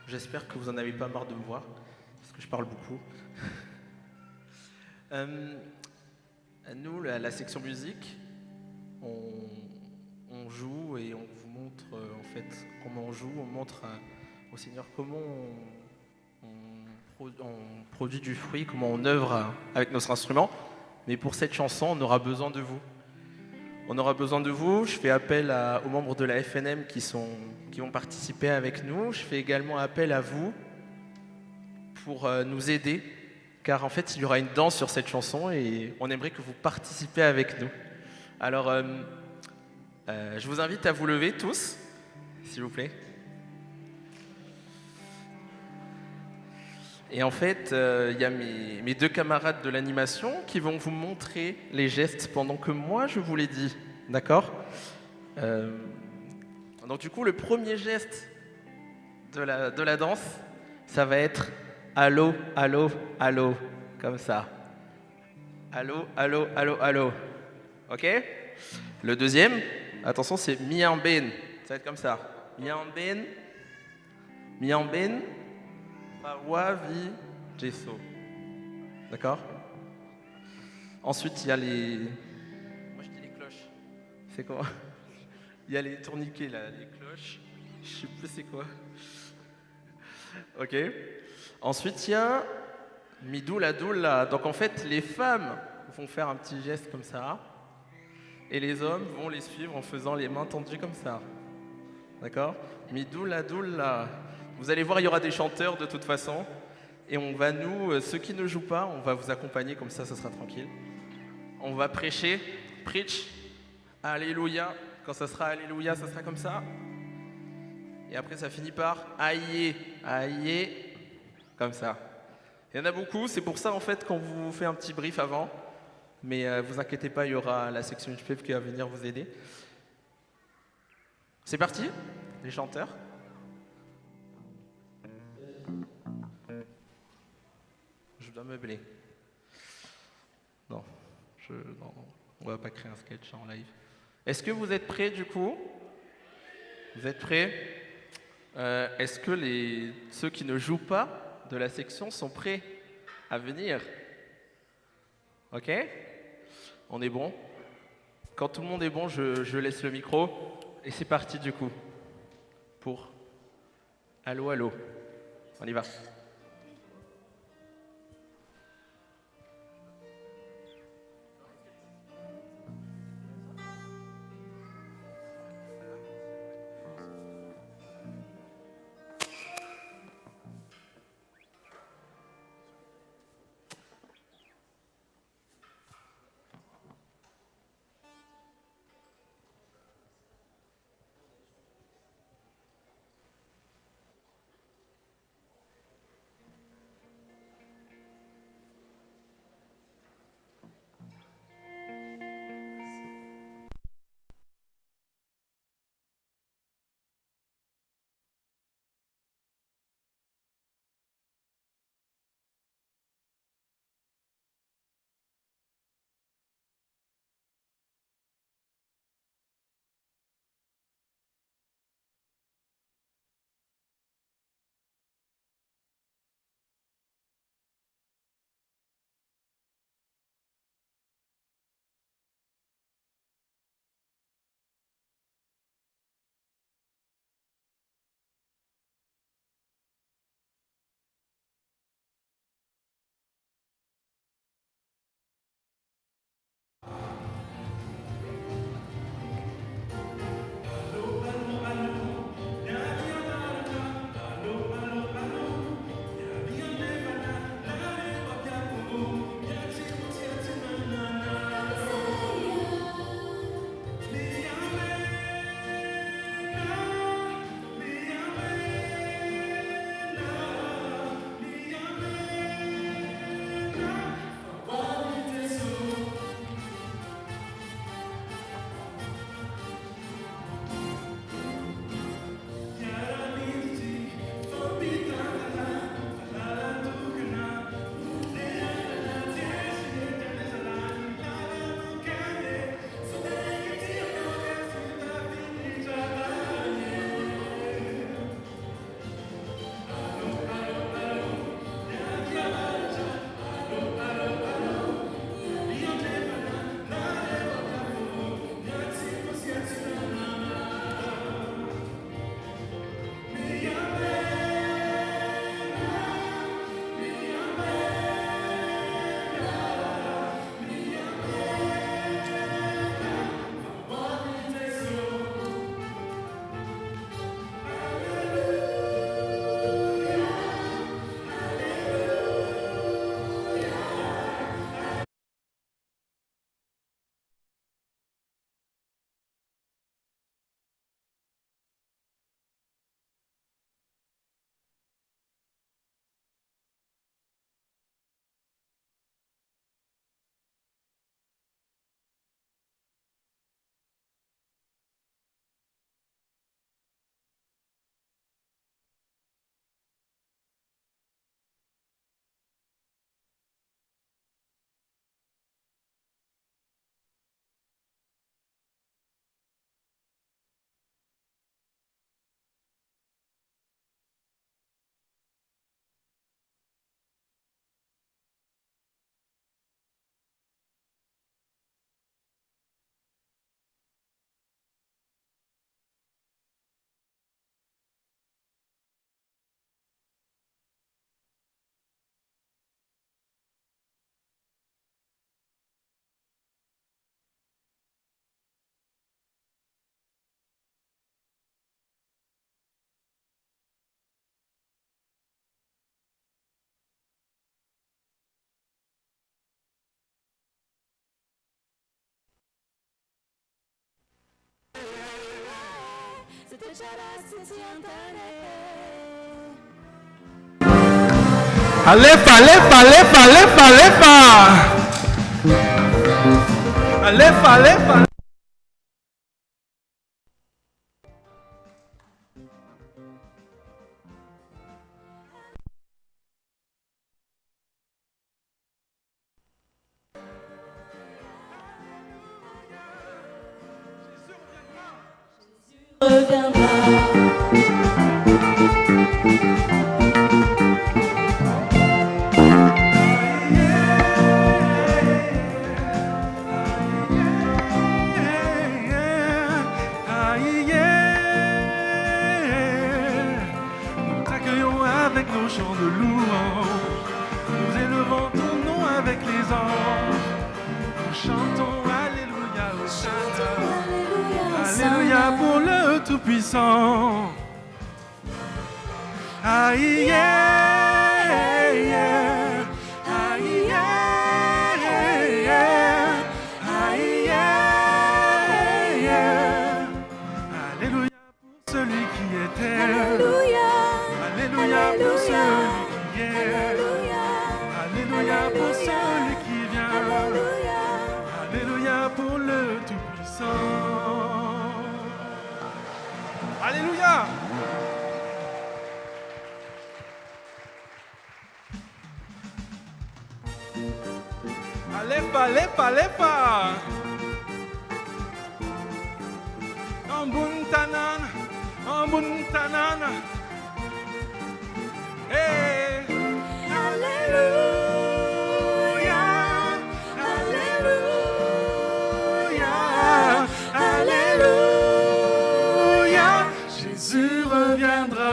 J'espère que vous n'en avez pas marre de me voir, parce que je parle beaucoup. Nous, la section musique, on joue et on vous montre en fait comment on joue, on montre au Seigneur comment on produit du fruit, comment on œuvre avec notre instrument. Mais pour cette chanson, on aura besoin de vous. On aura besoin de vous. Je fais appel aux membres de la FNM qui vont participer avec nous. Je fais également appel à vous pour nous aider, car en fait, il y aura une danse sur cette chanson et on aimerait que vous participiez avec nous. Alors, je vous invite à vous lever tous, s'il vous plaît. Et en fait, il y a mes deux camarades de l'animation qui vont vous montrer les gestes pendant que moi je vous les dis. D'accord? Donc du coup, le premier geste de la danse, ça va être allô, allô, allô, comme ça. Allô, allô, allô, allô. Ok? Le deuxième, attention, c'est miamben. Ça va être comme ça. Miamben, miamben, pawavi, gesso. D'accord? Ensuite, il y a les... Moi, je dis les cloches. C'est quoi? Il y a les tourniquets, là, les cloches. Je sais plus c'est quoi. Ok. Ensuite, il y a midoula doula. Donc, en fait, les femmes vont faire un petit geste comme ça. Et les hommes vont les suivre en faisant les mains tendues comme ça. D'accord? Midoula doula. Vous allez voir, il y aura des chanteurs de toute façon. Et on va ceux qui ne jouent pas, on va vous accompagner, comme ça sera tranquille. On va prêcher, preach, alléluia. Quand ça sera alléluia, ça sera comme ça. Et après, ça finit par aïe, aïe, comme ça. Il y en a beaucoup, c'est pour ça en fait qu'on vous fait un petit brief avant. Mais vous inquiétez pas, il y aura la section HPF qui va venir vous aider. C'est parti, les chanteurs. Je dois meubler. Non, non, on va pas créer un sketch en live. Est-ce que vous êtes prêts du coup? Vous êtes prêts? Est-ce que ceux qui ne jouent pas de la section sont prêts à venir? Ok? On est bon? Quand tout le monde est bon, je laisse le micro. Et c'est parti du coup. Pour Allô, allô. On y va. se touchará se sientaré. Alefa, alefa, alefa, alefa, alefa. Alefa, alefa. Nous t'accueillons avec nos chants de louange, nous élevons ton nom avec les anges, nous chantons Alléluia au Saint, Alléluia pour le Tout-Puissant. Aïe, yeah, yeah. Aïe, yeah, yeah. Aïe, yeah, yeah. Alléluia pour celui qui était. Alléluia. Alléluia pour celui qui est. Alléluia pour celui qui vient. Alléluia pour le Tout-Puissant. Alléluia. Alefa, alefa, alefa. Ambuntanan, ambuntanan. Hey. Alléluia, alléluia, alléluia. Jésus reviendra.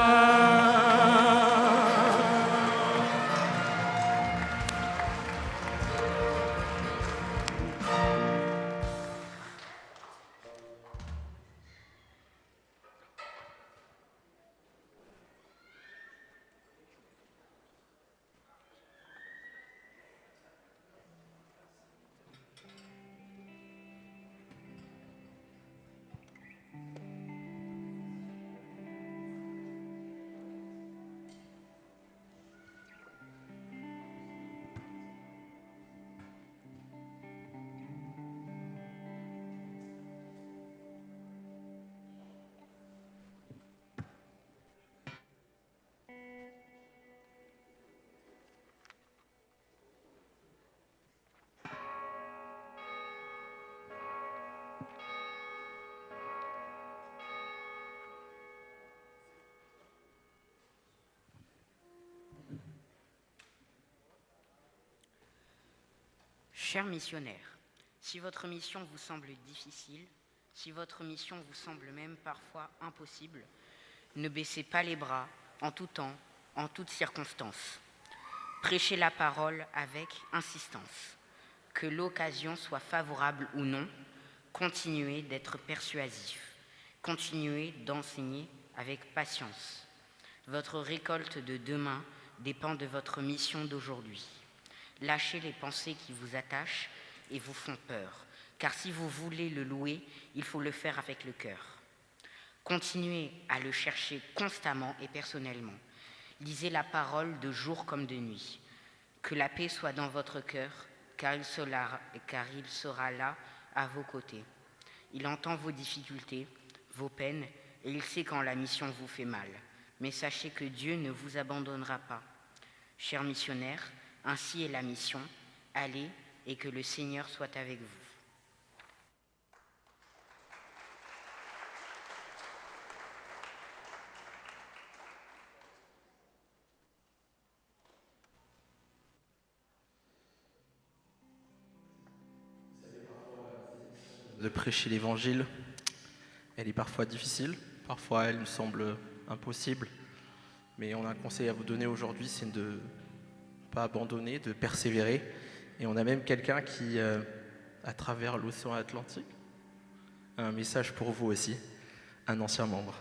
Chers missionnaires, si votre mission vous semble difficile, si votre mission vous semble même parfois impossible, ne baissez pas les bras en tout temps, en toutes circonstances. Prêchez la parole avec insistance. Que l'occasion soit favorable ou non, continuez d'être persuasif. Continuez d'enseigner avec patience. Votre récolte de demain dépend de votre mission d'aujourd'hui. Lâchez les pensées qui vous attachent et vous font peur, car si vous voulez le louer, il faut le faire avec le cœur. Continuez à le chercher constamment et personnellement. Lisez la parole de jour comme de nuit. Que la paix soit dans votre cœur, car il sera là à vos côtés. Il entend vos difficultés, vos peines, et il sait quand la mission vous fait mal. Mais sachez que Dieu ne vous abandonnera pas. Chers missionnaires, ainsi est la mission. Allez et que le Seigneur soit avec vous. De prêcher l'évangile, elle est parfois difficile, parfois elle nous semble impossible, mais on a un conseil à vous donner aujourd'hui, c'est de ne pas abandonner, de persévérer. Et on a même quelqu'un qui, à travers l'océan Atlantique, a un message pour vous aussi, un ancien membre.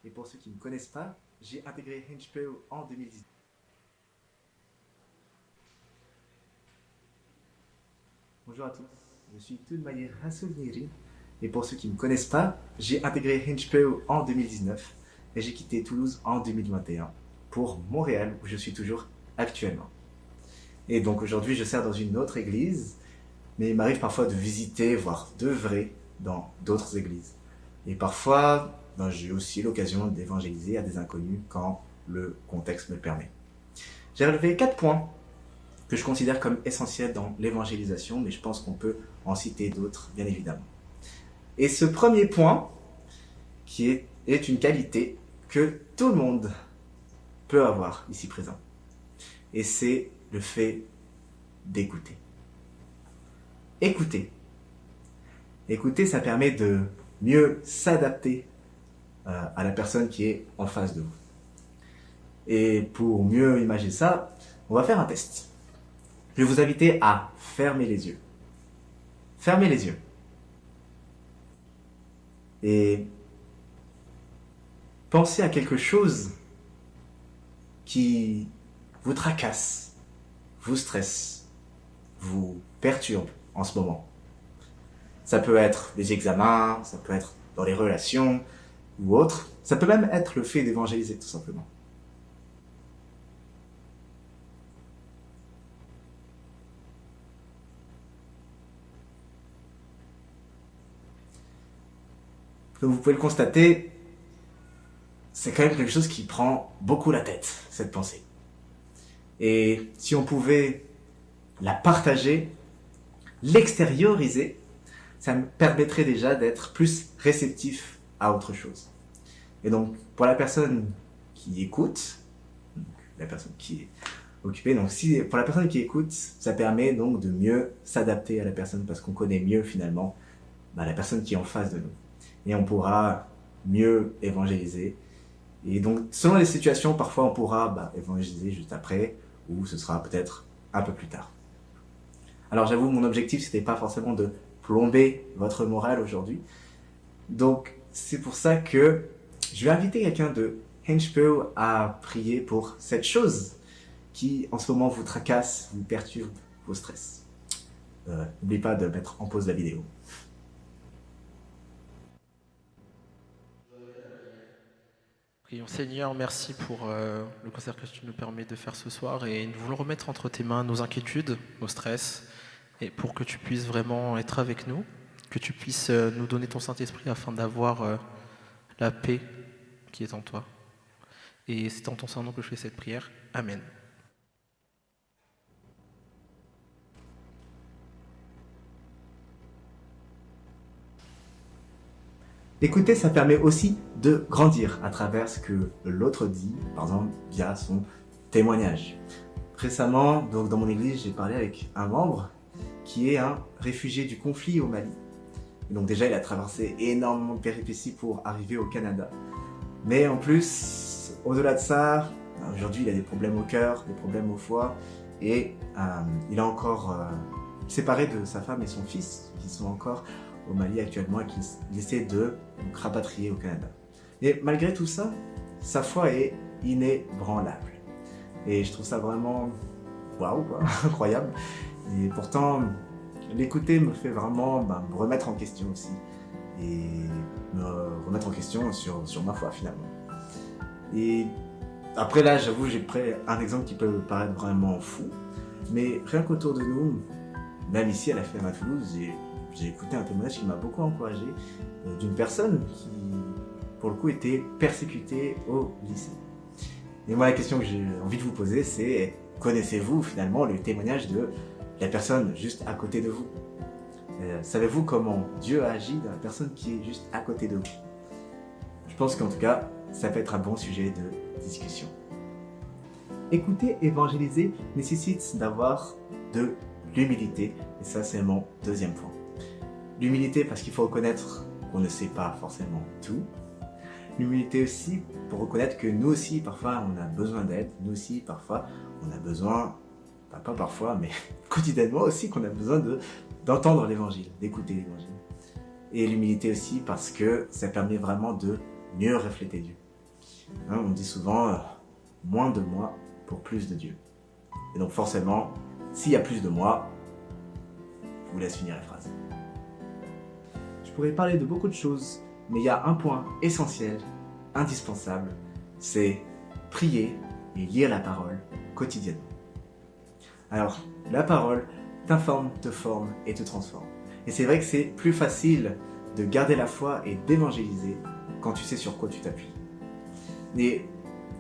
Et pour ceux qui ne me connaissent pas, j'ai intégré HNHPO en 2010. Bonjour à tous, je suis Toudmaïr Hassoulniri et pour ceux qui ne me connaissent pas, j'ai intégré HNHPO en 2019 et j'ai quitté Toulouse en 2021 pour Montréal où je suis toujours actuellement. Et donc aujourd'hui je sers dans une autre église, mais il m'arrive parfois de visiter, voire d'œuvrer dans d'autres églises. Et parfois, j'ai aussi l'occasion d'évangéliser à des inconnus quand le contexte me le permet. J'ai relevé 4 points que je considère comme essentiels dans l'évangélisation, mais je pense qu'on peut en citer d'autres, bien évidemment. Et ce premier point, qui est une qualité que tout le monde peut avoir ici présent, et c'est le fait d'écouter. Écouter. Écouter, ça permet de mieux s'adapter à la personne qui est en face de vous. Et pour mieux imaginer ça, on va faire un test. Je vais vous inviter à fermer les yeux. Fermez les yeux. Et pensez à quelque chose qui vous tracasse, vous stresse, vous perturbe en ce moment. Ça peut être les examens, ça peut être dans les relations ou autre. Ça peut même être le fait d'évangéliser tout simplement. Comme vous pouvez le constater, c'est quand même quelque chose qui prend beaucoup la tête, cette pensée. Et si on pouvait la partager, l'extérioriser, ça me permettrait déjà d'être plus réceptif à autre chose. Et donc, pour la personne qui écoute, la personne qui est occupée, donc pour la personne qui écoute, ça permet donc de mieux s'adapter à la personne parce qu'on connaît mieux finalement la personne qui est en face de nous. Et on pourra mieux évangéliser. Et donc, selon les situations, parfois on pourra évangéliser juste après, ou ce sera peut-être un peu plus tard. Alors j'avoue, mon objectif, c'était pas forcément de plomber votre morale aujourd'hui. Donc, c'est pour ça que je vais inviter quelqu'un de HNHPO à prier pour cette chose qui, en ce moment, vous tracasse, vous perturbe, vous stresse. N'oubliez pas de mettre en pause la vidéo. Prions Seigneur, merci pour le concert que tu nous permets de faire ce soir et nous voulons remettre entre tes mains nos inquiétudes, nos stress, et pour que tu puisses vraiment être avec nous, que tu puisses nous donner ton Saint-Esprit afin d'avoir la paix qui est en toi. Et c'est en ton Saint-Nom que je fais cette prière. Amen. Écouter, ça permet aussi de grandir à travers ce que l'autre dit, par exemple via son témoignage. Récemment, donc dans mon église, j'ai parlé avec un membre qui est un réfugié du conflit au Mali. Et donc déjà, il a traversé énormément de péripéties pour arriver au Canada. Mais en plus, au-delà de ça, aujourd'hui, il a des problèmes au cœur, des problèmes au foie, et il est encore séparé de sa femme et son fils, qui sont encore au Mali actuellement et qu'il essaie de rapatrier au Canada. Et malgré tout ça, sa foi est inébranlable. Et je trouve ça vraiment waouh, incroyable. Et pourtant, l'écouter me fait vraiment me remettre en question aussi. Et me remettre en question sur ma foi finalement. Et après là, j'avoue, j'ai pris un exemple qui peut paraître vraiment fou. Mais rien qu'autour de nous, même ici à la FM à Toulouse, j'ai écouté un témoignage qui m'a beaucoup encouragé d'une personne qui, pour le coup, était persécutée au lycée. Et moi, la question que j'ai envie de vous poser, c'est connaissez-vous finalement le témoignage de la personne juste à côté de vous? Savez-vous comment Dieu a agi dans la personne qui est juste à côté de vous? Je pense qu'en tout cas, ça peut être un bon sujet de discussion. Écouter, évangéliser nécessite d'avoir de l'humilité, et ça c'est mon deuxième point. L'humilité parce qu'il faut reconnaître qu'on ne sait pas forcément tout. L'humilité aussi pour reconnaître que nous aussi parfois on a besoin d'aide, nous aussi parfois on a besoin, pas parfois mais quotidiennement aussi qu'on a besoin d'entendre l'évangile, d'écouter l'évangile. Et l'humilité aussi parce que ça permet vraiment de mieux refléter Dieu. On dit souvent moins de moi pour plus de Dieu. Et donc forcément, s'il y a plus de moi, vous laisse finir la phrase. Je pourrais parler de beaucoup de choses, mais il y a un point essentiel, indispensable, c'est prier et lire la parole quotidiennement. Alors, la parole t'informe, te forme et te transforme. Et c'est vrai que c'est plus facile de garder la foi et d'évangéliser quand tu sais sur quoi tu t'appuies. Et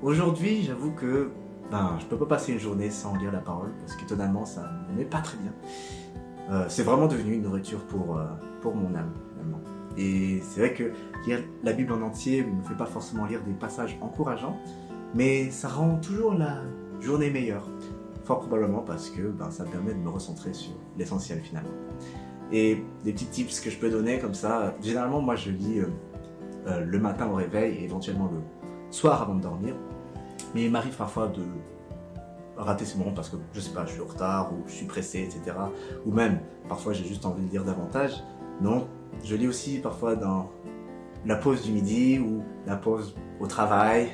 aujourd'hui, j'avoue que je peux pas passer une journée sans lire la parole, parce qu'étonnamment, ça ne m'est pas très bien. C'est vraiment devenu une nourriture pour mon âme, finalement. Et c'est vrai que lire la Bible en entier ne me fait pas forcément lire des passages encourageants, mais ça rend toujours la journée meilleure. Fort probablement parce que ça permet de me recentrer sur l'essentiel finalement. Et des petits tips que je peux donner comme ça, généralement moi je lis le matin au réveil et éventuellement le soir avant de dormir. Mais il m'arrive parfois de rater ce moment parce que je sais pas, je suis en retard ou je suis pressé, etc. Ou même parfois j'ai juste envie de lire davantage. Donc je lis aussi parfois dans la pause du midi ou la pause au travail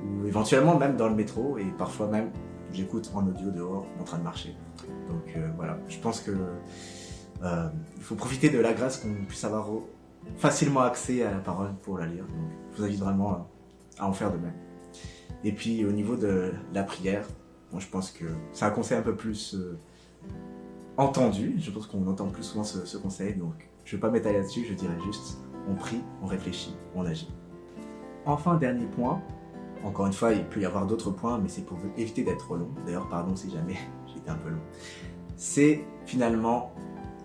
ou éventuellement même dans le métro et parfois même j'écoute en audio dehors en train de marcher. Donc voilà, je pense que il faut profiter de la grâce qu'on puisse avoir facilement accès à la parole pour la lire. Donc je vous invite vraiment à en faire de même. Et puis au niveau de la prière, je pense que c'est un conseil un peu plus entendu. Je pense qu'on entend plus souvent ce conseil, donc je ne vais pas m'étaler là-dessus, je dirais juste on prie, on réfléchit, on agit. Enfin, dernier point. Encore une fois, il peut y avoir d'autres points, mais c'est pour éviter d'être long. D'ailleurs, pardon si jamais j'étais un peu long. C'est finalement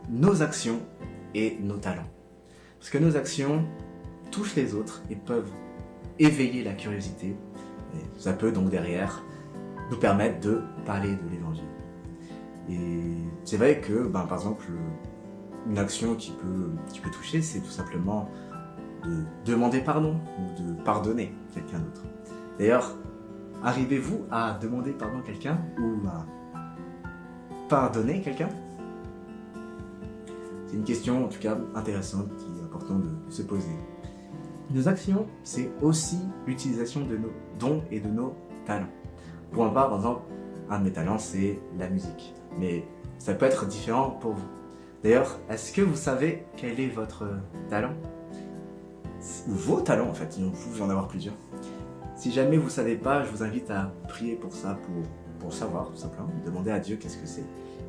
nos actions et nos talents. Parce que nos actions touchent les autres et peuvent éveiller la curiosité. Et ça peut donc derrière nous permettre de parler de l'évangile. Et c'est vrai que, par exemple, une action qui peut toucher, c'est tout simplement de demander pardon ou de pardonner quelqu'un d'autre. D'ailleurs, arrivez-vous à demander pardon à quelqu'un ou à pardonner quelqu'un? C'est une question en tout cas intéressante qui est important de se poser. Nos actions, c'est aussi l'utilisation de nos dons et de nos talents. Pour ma part, par exemple, un de mes talents, c'est la musique. Mais ça peut être différent pour vous. D'ailleurs, est-ce que vous savez quel est votre talent? Ou vos talents en fait, il faut en avoir plusieurs. Si jamais vous ne savez pas, je vous invite à prier pour ça, pour savoir tout simplement. Demander à Dieu qu'est-ce que c'est.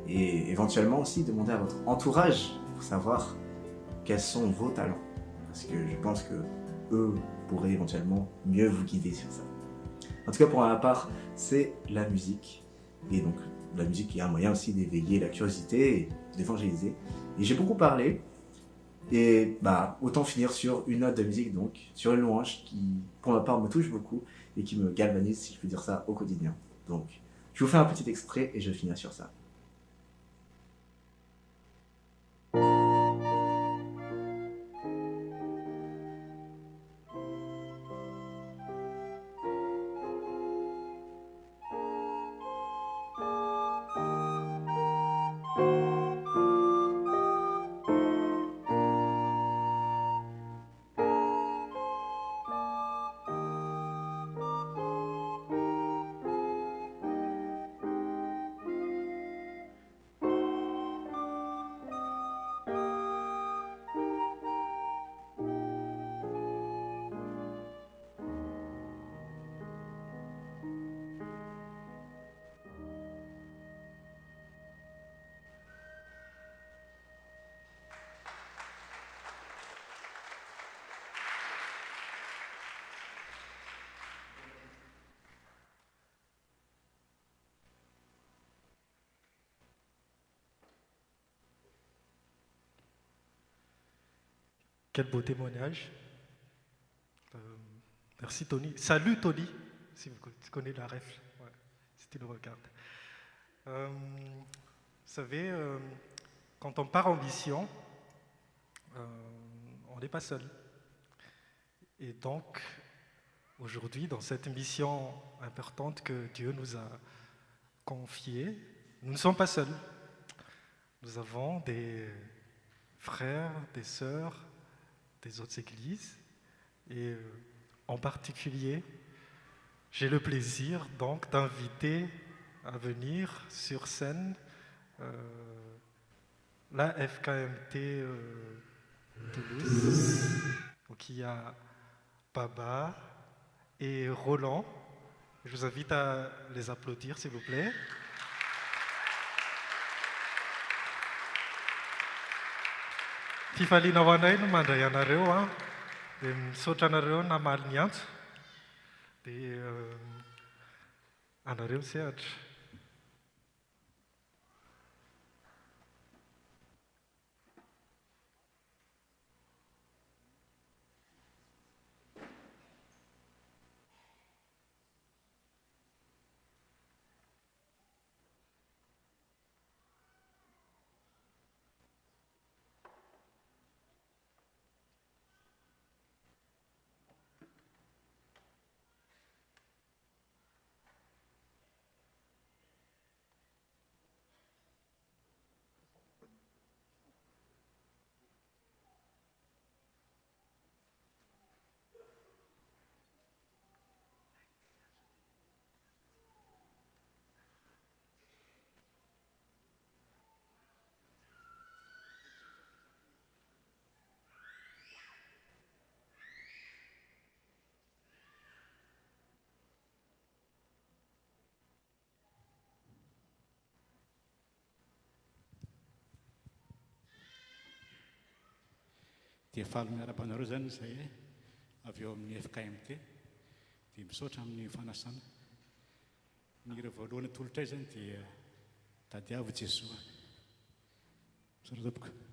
Et éventuellement aussi demander à votre entourage pour savoir quels sont vos talents. Parce que je pense que eux pourraient éventuellement mieux vous guider sur ça. En tout cas, pour ma part, c'est la musique. Et donc, la musique est un moyen aussi d'éveiller la curiosité et d'évangéliser. Et j'ai beaucoup parlé. Et autant finir sur une note de musique, donc, sur une louange qui, pour ma part, me touche beaucoup et qui me galvanise, si je peux dire ça, au quotidien. Donc, je vous fais un petit extrait et je finirai sur ça. Quel beau témoignage. Merci Tony. Salut Tony, si vous connaissez la ref, ouais, si tu le regardes. Vous savez, quand on part en mission, on n'est pas seul. Et donc, aujourd'hui, dans cette mission importante que Dieu nous a confiée, nous ne sommes pas seuls. Nous avons des frères, des sœurs, des autres églises, et en particulier, j'ai le plaisir donc d'inviter à venir sur scène la FKMT Toulouse. Donc il y a Baba et Roland. Je vous invite à les applaudir, s'il vous plaît. Tifalina ho anay no mandray anareo dia misaotra anareo namaly ny antso dia anareo sehatra. Dia faly miaraba anareo zany izay avy eo amin'ny FKMT dia misaotra amin'ny fanasana. Ny ireo voalohany tolotray zany dia tadiavo Jesoa. Misaotra tompoko.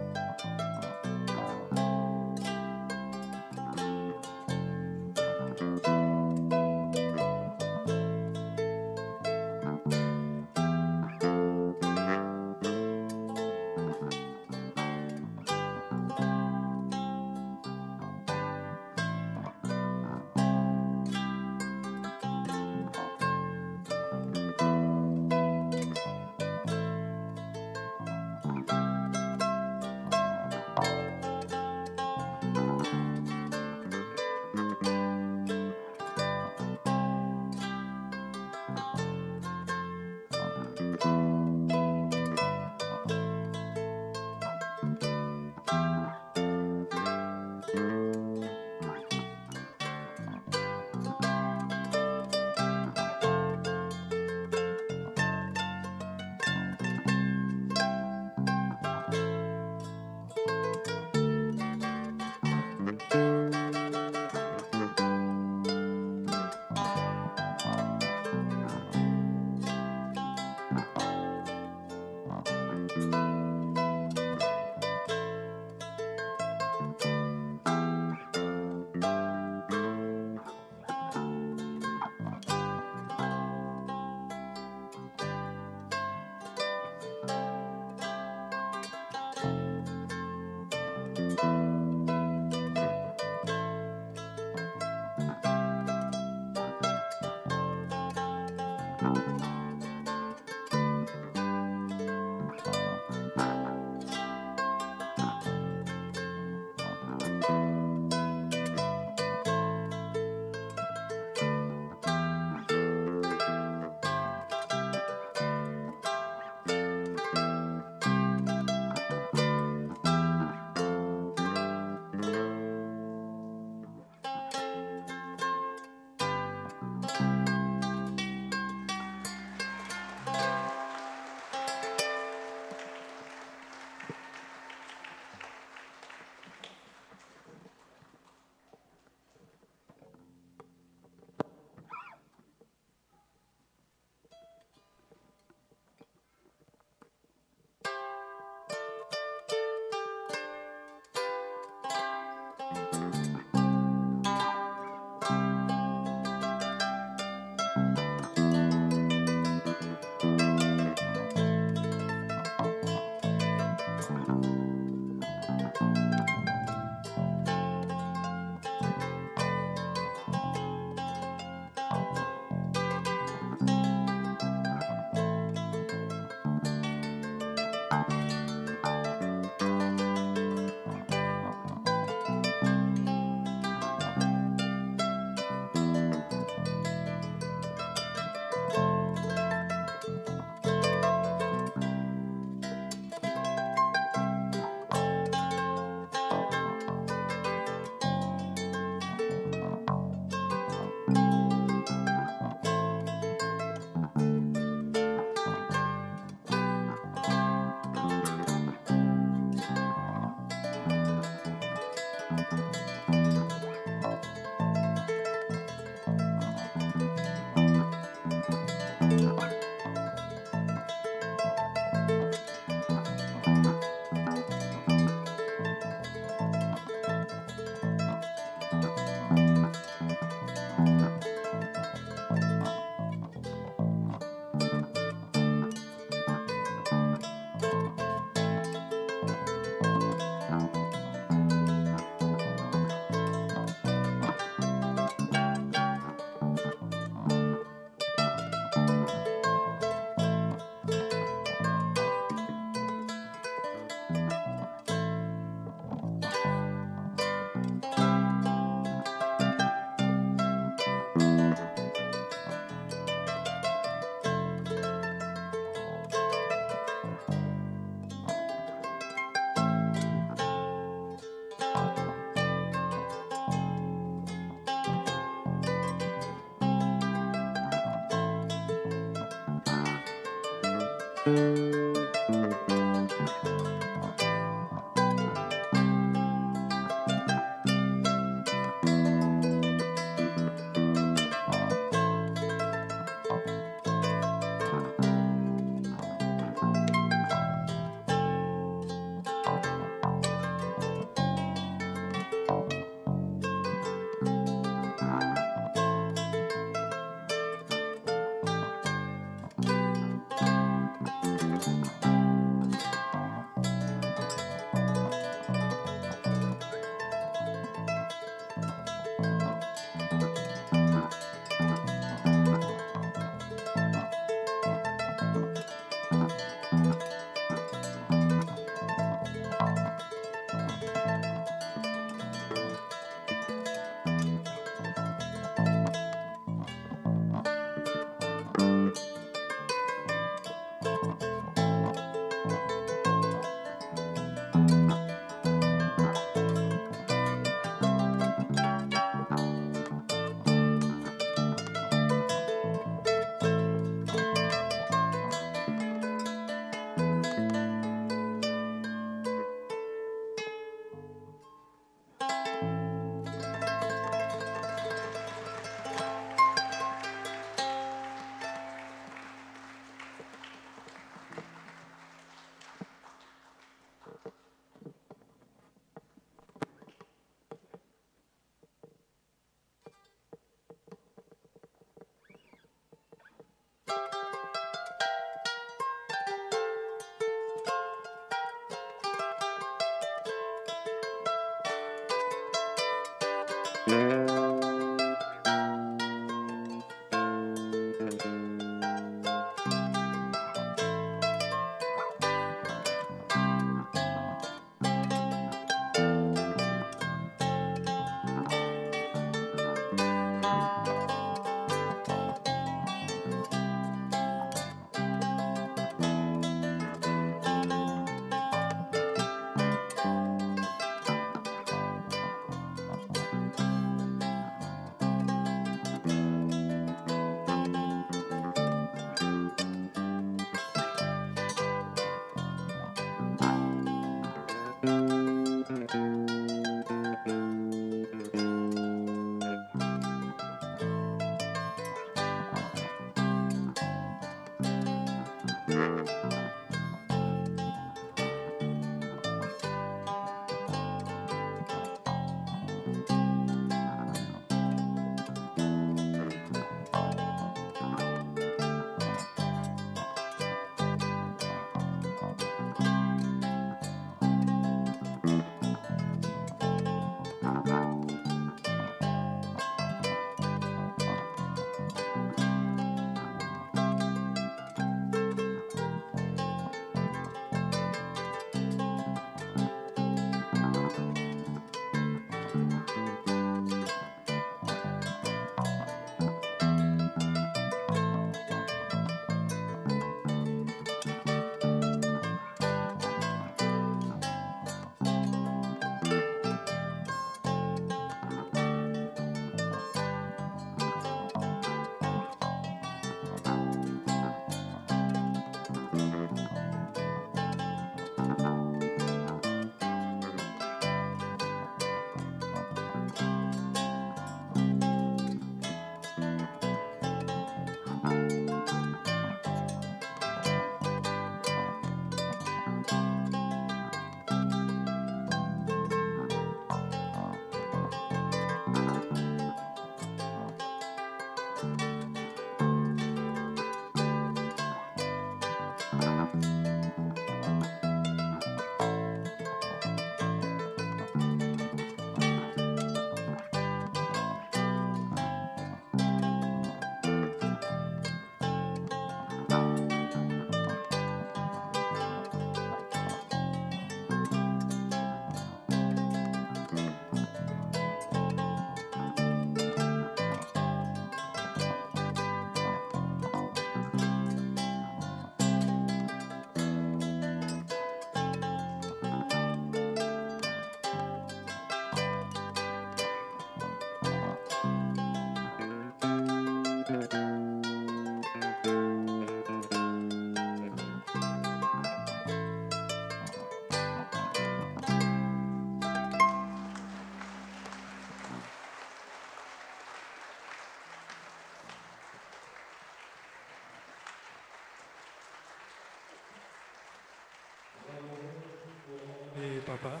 part.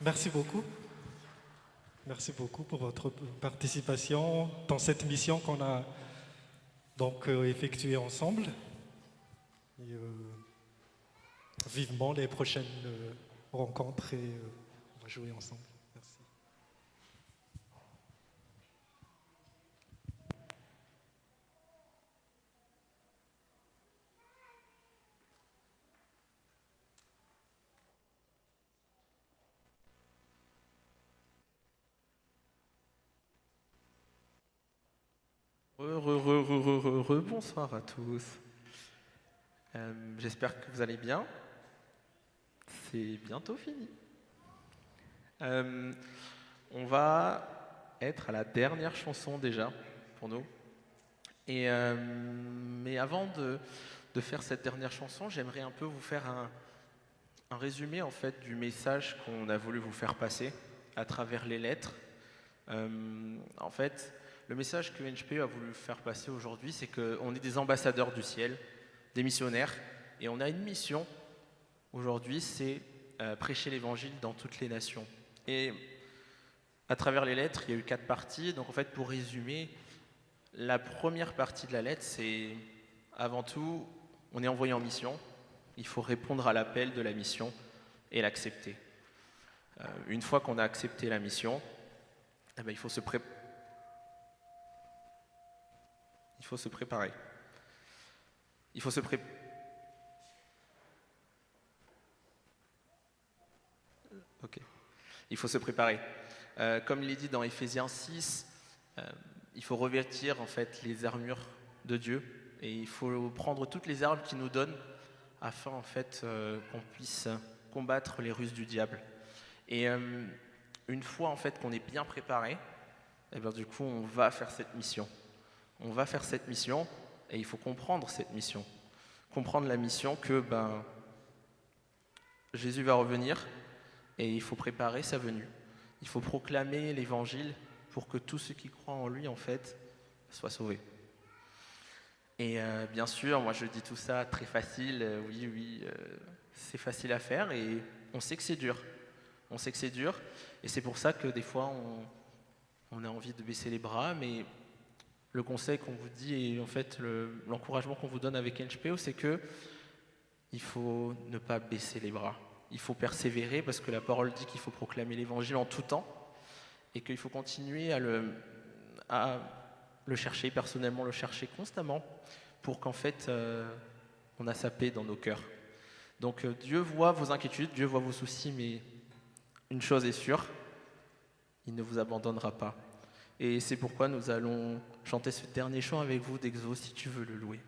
Merci beaucoup. Merci beaucoup pour votre participation dans cette mission qu'on a donc effectuée ensemble. Et, vivement les prochaines rencontres et on va jouer ensemble. Merci. Bonsoir à tous. J'espère que vous allez bien. C'est bientôt fini. On va être à la dernière chanson déjà pour nous. Mais avant de faire cette dernière chanson, j'aimerais un peu vous faire un résumé en fait du message qu'on a voulu vous faire passer à travers les lettres. En fait, le message que NHPE a voulu faire passer aujourd'hui, c'est qu'on est des ambassadeurs du ciel, des missionnaires, et on a une mission aujourd'hui, c'est prêcher l'évangile dans toutes les nations. Et à travers les lettres, il y a eu 4 parties. Donc en fait, pour résumer, la première partie de la lettre, c'est avant tout, on est envoyé en mission, il faut répondre à l'appel de la mission et l'accepter. Une fois qu'on a accepté la mission, eh bien, il faut se préparer. Il faut se préparer. Ok. Il faut se préparer. Comme il est dit dans Éphésiens 6, il faut revêtir en fait les armures de Dieu et il faut prendre toutes les armes qu'il nous donne afin en fait qu'on puisse combattre les ruses du diable. Et une fois en fait qu'on est bien préparé, et bien, du coup on va faire cette mission. On va faire cette mission et il faut comprendre cette mission. Comprendre la mission que Jésus va revenir et il faut préparer sa venue. Il faut proclamer l'évangile pour que tous ceux qui croient en lui, en fait, soient sauvés. Et bien sûr, moi je dis tout ça très facile, oui, c'est facile à faire et on sait que c'est dur. On sait que c'est dur et c'est pour ça que des fois on a envie de baisser les bras, mais le conseil qu'on vous dit et en fait l'encouragement qu'on vous donne avec NHPO, c'est que il faut ne pas baisser les bras. Il faut persévérer parce que la parole dit qu'il faut proclamer l'évangile en tout temps et qu'il faut continuer à le chercher personnellement, le chercher constamment pour qu'en fait on a sa paix dans nos cœurs. Donc Dieu voit vos inquiétudes, Dieu voit vos soucis, mais une chose est sûre, il ne vous abandonnera pas. Et c'est pourquoi nous allons chanter ce dernier chant avec vous d'Exo, si tu veux le louer.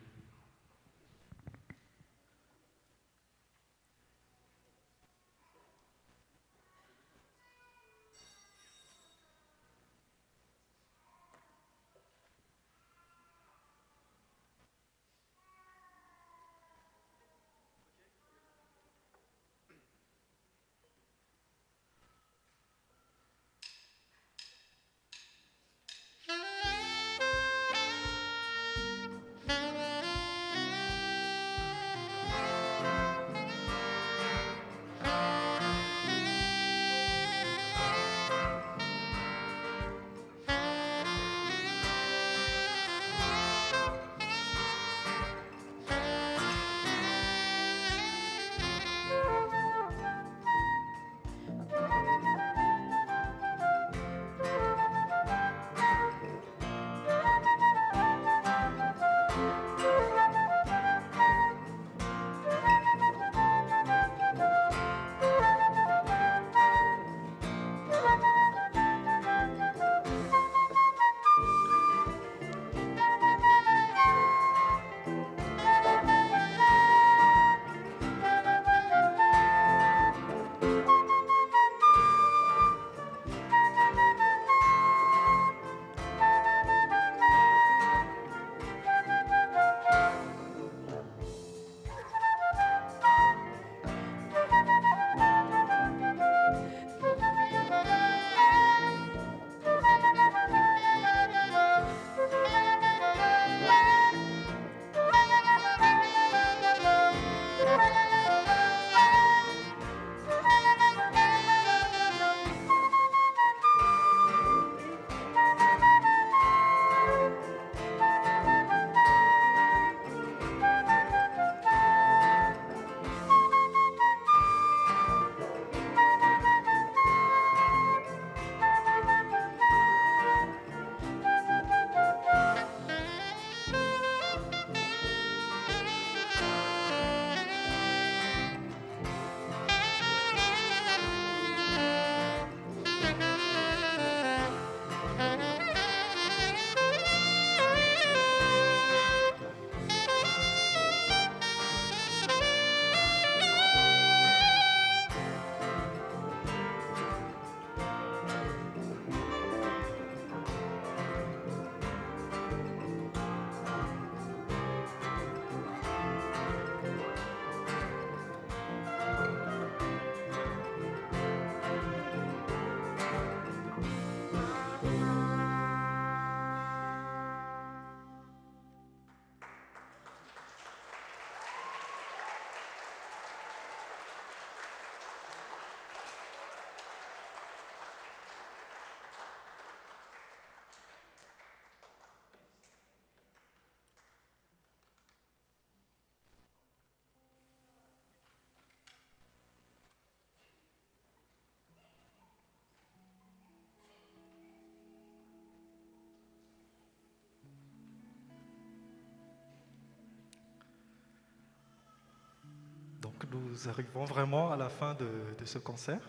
nous arrivons vraiment à la fin de ce concert,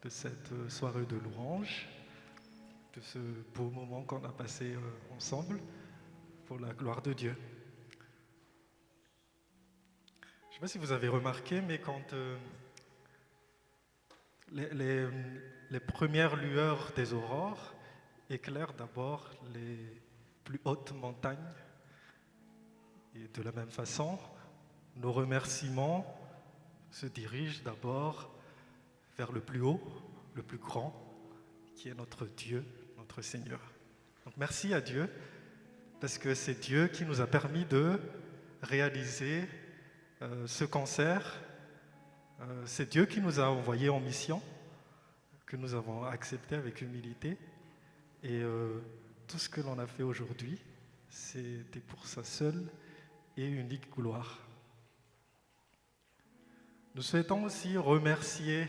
de cette soirée de louange, de ce beau moment qu'on a passé ensemble pour la gloire de Dieu. Je ne sais pas si vous avez remarqué, mais quand les premières lueurs des aurores éclairent d'abord les plus hautes montagnes, et de la même façon, nos remerciements se dirigent d'abord vers le plus haut, le plus grand, qui est notre Dieu, notre Seigneur. Donc merci à Dieu, parce que c'est Dieu qui nous a permis de réaliser ce concert. C'est Dieu qui nous a envoyés en mission, que nous avons accepté avec humilité. Et tout ce que l'on a fait aujourd'hui, c'était pour sa seule et unique gloire. Nous souhaitons aussi remercier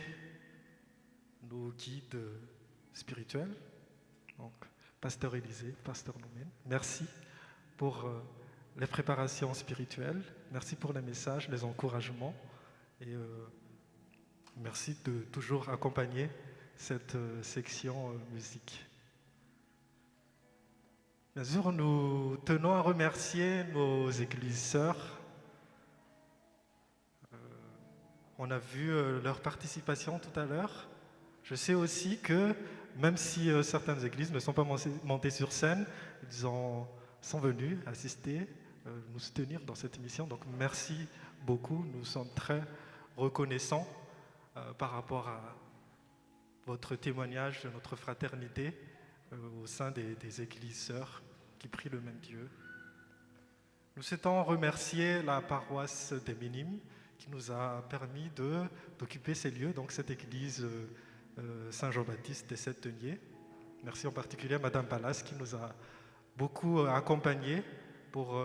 nos guides spirituels, donc Pasteur Élisée, Pasteur Noumen. Merci pour les préparations spirituelles, merci pour les messages, les encouragements, et merci de toujours accompagner cette section musique. Bien sûr, nous tenons à remercier nos églises sœurs. On a vu leur participation tout à l'heure. Je sais aussi que même si certaines églises ne sont pas montées sur scène, ils sont venus assister, nous soutenir dans cette émission. Donc merci beaucoup, nous sommes très reconnaissants par rapport à votre témoignage de notre fraternité au sein des églises sœurs qui prient le même Dieu. Nous souhaitons remercier la paroisse des Minimes qui nous a permis d'occuper ces lieux, donc cette église Saint-Jean-Baptiste des Sept-Deniers. Merci en particulier à Madame Pallas qui nous a beaucoup accompagnés pour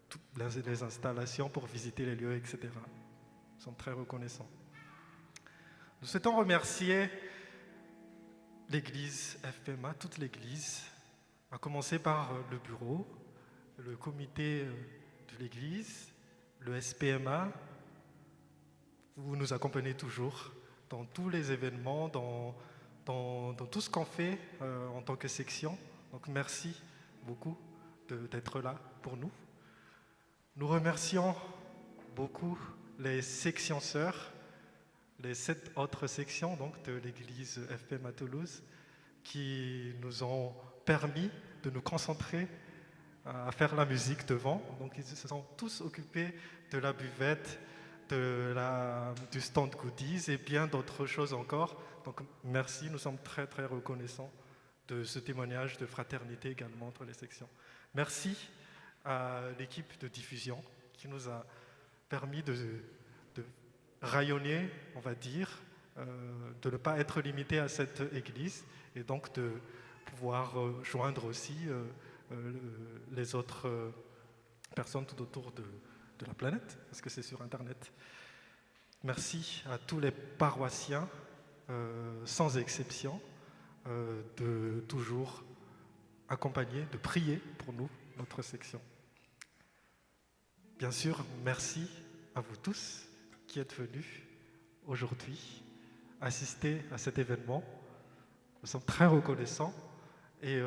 toutes les installations, pour visiter les lieux, etc. Nous sommes très reconnaissants. Nous souhaitons remercier l'église FPMA, toute l'église, à commencer par le bureau, le comité de l'église, le SPMA. Vous nous accompagnez toujours dans tous les événements, dans tout ce qu'on fait en tant que section. Donc merci beaucoup d'être là pour nous. Nous remercions beaucoup les sections sœurs, les 7 autres sections donc, de l'église FPMA Toulouse, qui nous ont permis de nous concentrer à faire la musique devant. Donc ils se sont tous occupés de la buvette, du stand goodies et bien d'autres choses encore. Donc merci, nous sommes très très reconnaissants de ce témoignage de fraternité également entre les sections. Merci à l'équipe de diffusion qui nous a permis de rayonner, on va dire, de ne pas être limité à cette église et donc de pouvoir joindre aussi les autres personnes tout autour de la planète, parce que c'est sur Internet. Merci à tous les paroissiens, sans exception, de toujours accompagner, de prier pour nous, notre section. Bien sûr, merci à vous tous qui êtes venus aujourd'hui assister à cet événement. Nous sommes très reconnaissants et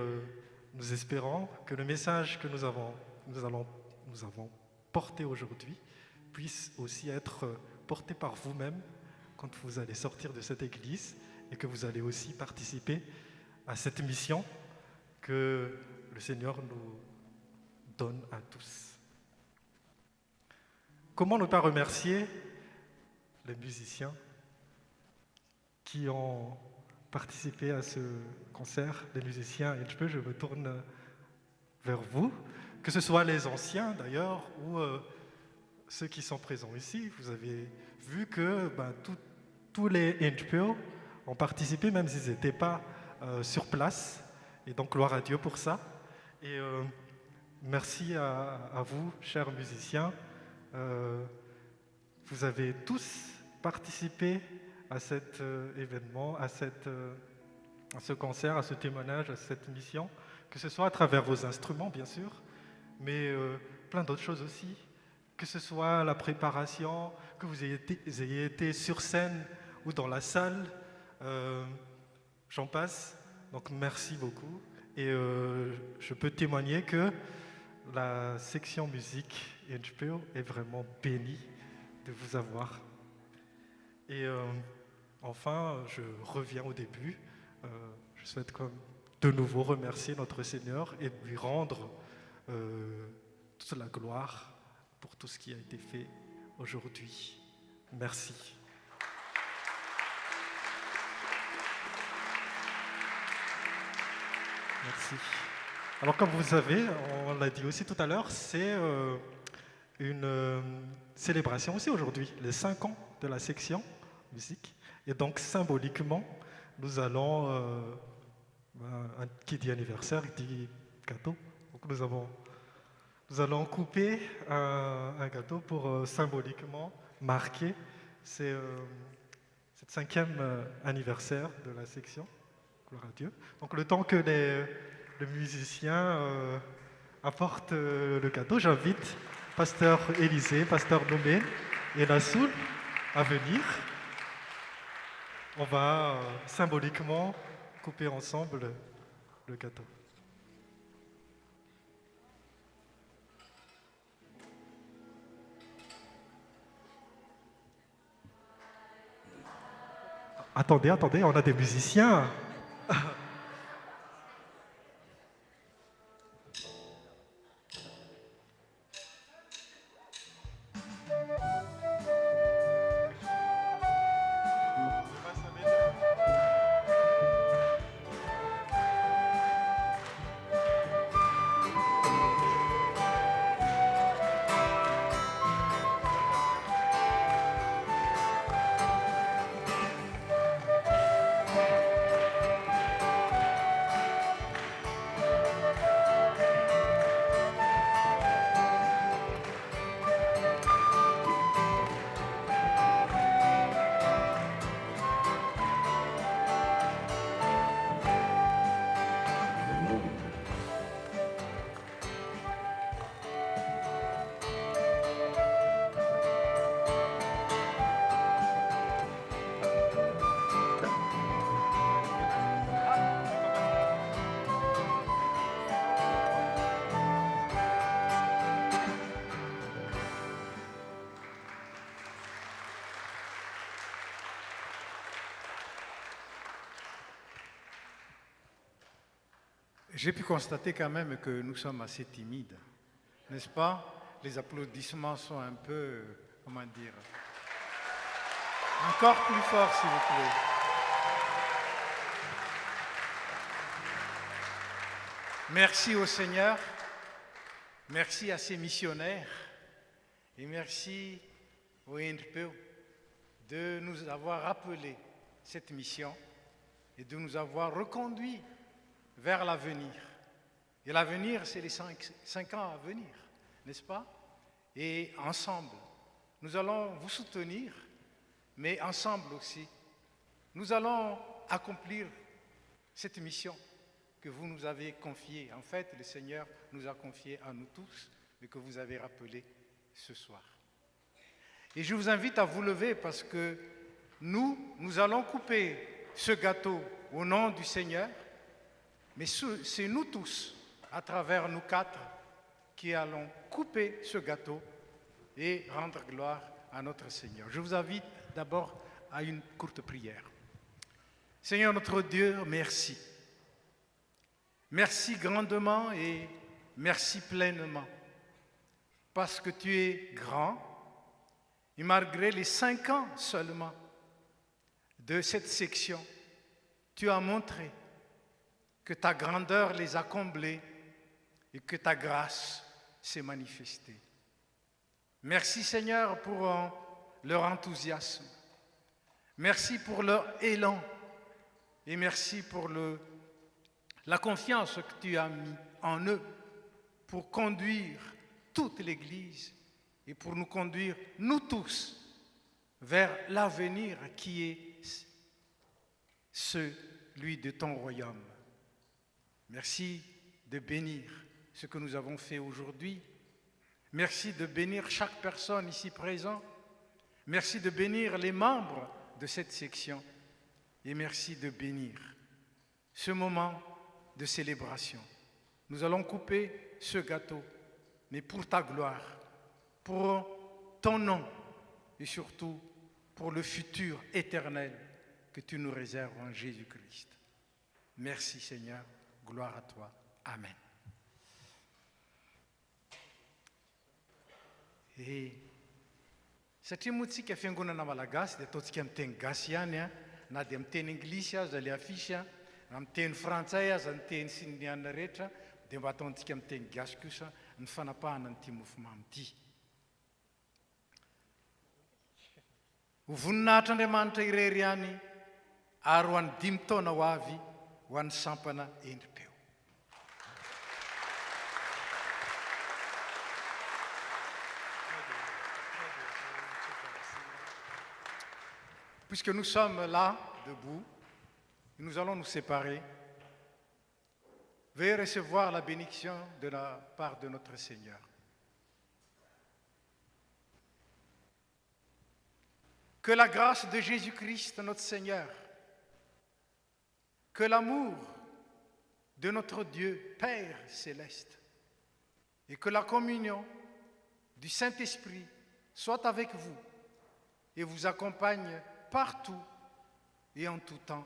nous espérons que le message que nous avons porté aujourd'hui puisse aussi être porté par vous-même quand vous allez sortir de cette église et que vous allez aussi participer à cette mission que le Seigneur nous donne à tous. Comment ne pas remercier les musiciens qui ont participé à ce concert, les musiciens, et je me tourne vers vous, que ce soit les anciens d'ailleurs ou ceux qui sont présents ici. Vous avez vu que tous les NGPO ont participé, même s'ils n'étaient pas sur place, et donc gloire à Dieu pour ça. Et merci à vous, chers musiciens. Vous avez tous participé à cet événement, à ce concert, à ce témoignage, à cette mission, que ce soit à travers vos instruments, bien sûr, mais plein d'autres choses aussi, que ce soit la préparation, que vous ayez été sur scène ou dans la salle, j'en passe. Donc merci beaucoup. Et je peux témoigner que la section musique NJPO est vraiment bénie de vous avoir. Et enfin, je reviens au début. Je souhaite de nouveau remercier notre Seigneur et lui rendre toute la gloire pour tout ce qui a été fait aujourd'hui. Merci. Merci. Alors comme vous savez, on l'a dit aussi tout à l'heure, c'est une célébration aussi aujourd'hui, les 5 ans de la section musique. Et donc symboliquement, nous allons, qui dit anniversaire, dit gâteau. Donc nous allons couper un gâteau pour symboliquement marquer cette 5e anniversaire de la section. Gloire à Dieu. Donc le temps que les musiciens apportent le gâteau, j'invite Pasteur Élisée, Pasteur Nomé et Nassoul à venir. On va symboliquement couper ensemble le gâteau. Attendez, on a des musiciens. J'ai pu constater quand même que nous sommes assez timides, n'est-ce pas? Les applaudissements sont un peu, comment dire, encore plus forts s'il vous plaît. Merci au Seigneur, merci à ses missionnaires et merci au NJPO de nous avoir rappelé cette mission et de nous avoir reconduits vers l'avenir. Et l'avenir, c'est les 5 ans à venir, n'est-ce pas? Et ensemble, nous allons vous soutenir, mais ensemble aussi, nous allons accomplir cette mission que vous nous avez confiée. En fait, le Seigneur nous a confiée à nous tous, mais que vous avez rappelé ce soir. Et je vous invite à vous lever parce que nous allons couper ce gâteau au nom du Seigneur. Mais c'est nous tous, à travers nous 4, qui allons couper ce gâteau et rendre gloire à notre Seigneur. Je vous invite d'abord à une courte prière. Seigneur notre Dieu, merci. Merci grandement et merci pleinement, parce que tu es grand et malgré les 5 ans seulement de cette section, tu as montré que ta grandeur les a comblés et que ta grâce s'est manifestée. Merci Seigneur pour leur enthousiasme. Merci pour leur élan et merci pour la confiance que tu as mis en eux pour conduire toute l'Église et pour nous conduire, nous tous, vers l'avenir qui est celui de ton royaume. Merci de bénir ce que nous avons fait aujourd'hui. Merci de bénir chaque personne ici présente. Merci de bénir les membres de cette section. Et merci de bénir ce moment de célébration. Nous allons couper ce gâteau, mais pour ta gloire, pour ton nom et surtout pour le futur éternel que tu nous réserves en Jésus-Christ. Merci Seigneur, gloire à toi. Amen. Et satria moa tsika fiangonana malagasy dia ataontsika amin'ny teny gasy ihany a, na dia amin'ny teny anglisy aza ilay afisy a, na amin'ny teny frantsay aza ny teny sy ny anina rehetra, dia mba ataontsika amin'ny teny gasy kosa ny fanapahana n'ity mofomamy ity. Ho voninahitr'Andriamanitra irery ihany ary ho an'ny 5 taona ho avy ho an'ny sampana endripeo. Puisque nous sommes là, debout, nous allons nous séparer. Veuillez recevoir la bénédiction de la part de notre Seigneur. Que la grâce de Jésus-Christ, notre Seigneur, que l'amour de notre Dieu, Père céleste, et que la communion du Saint-Esprit soit avec vous et vous accompagne partout et en tout temps.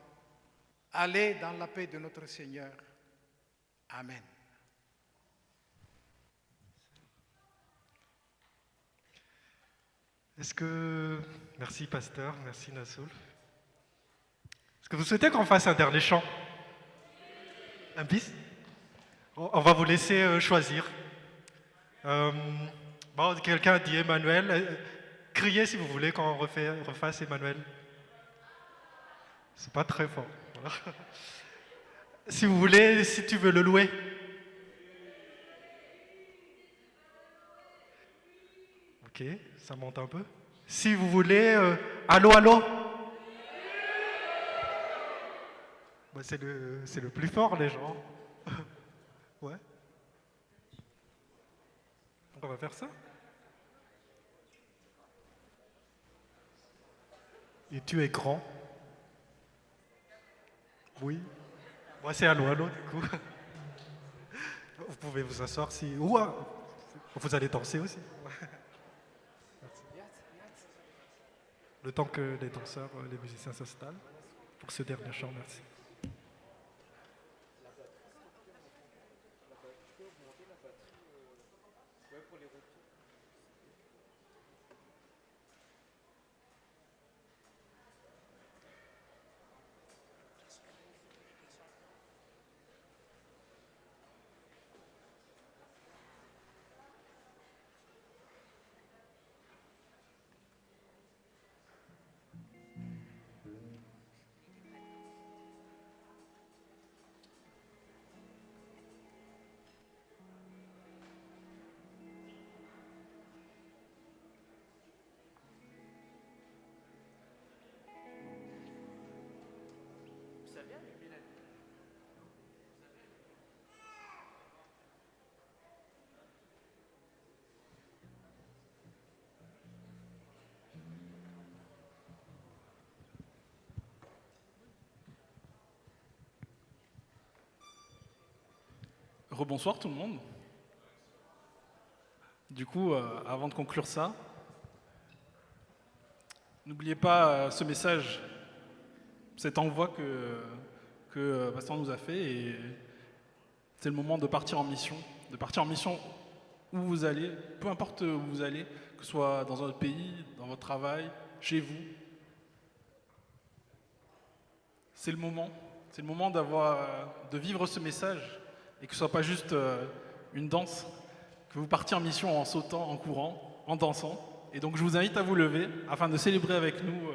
Allez dans la paix de notre Seigneur. Amen. Merci pasteur, merci Nassoul. Est-ce que vous souhaitez qu'on fasse un dernier chant? Un bis? On va vous laisser choisir. Bon, quelqu'un a dit Emmanuel. Criez si vous voulez qu'on refasse Emmanuel. C'est pas très fort. Voilà. Si vous voulez, si tu veux le louer. Ok, ça monte un peu. Si vous voulez, allô, allô. Bah, c'est le plus fort, les gens. Ouais. On va faire ça. Et tu es grand. Oui. Moi, c'est allô, allô, du coup. Vous pouvez vous asseoir si... Ou vous allez danser aussi. Le temps que les danseurs, les musiciens s'installent pour ce dernier chant, merci. Rebonsoir tout le monde. Du coup, avant de conclure ça, n'oubliez pas ce message, cet envoi que Pasteur nous a fait, et c'est le moment de partir en mission. De partir en mission où vous allez, peu importe où vous allez, que ce soit dans un autre pays, dans votre travail, chez vous. C'est le moment de vivre ce message. Et que ce ne soit pas juste une danse, que vous partiez en mission en sautant, en courant, en dansant. Et donc je vous invite à vous lever afin de célébrer avec nous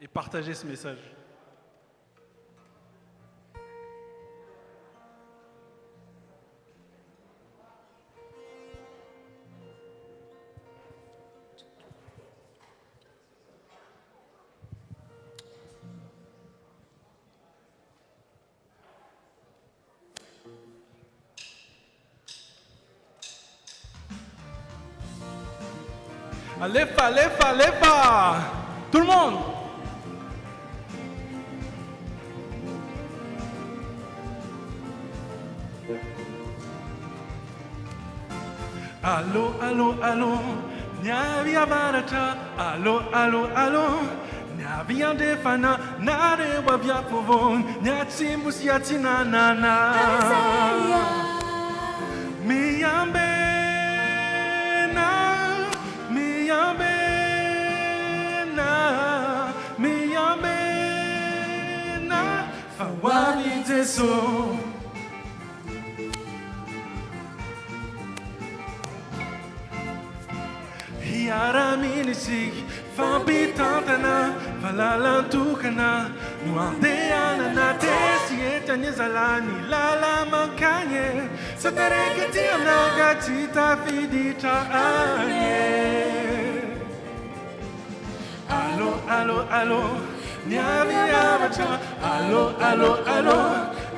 et partager ce message. Alefa, alefa, alefa. Tout le monde. Allô, allô, allô, Nyavia Barata, allô, allô, allô, Nyavia Defana, Nare Wabia Povon, Nyati Musiati Nana, Miyambena, Miyambena, Miyambena, Fawabi Teso. Hiara minisig, fampitantana, falalantukana, nuandeana na tesi etanyezalani lala mankanye, satarekatia nagatita fidita anye. Allo, allo, allo, nyaviabacha, allo, allo, allo,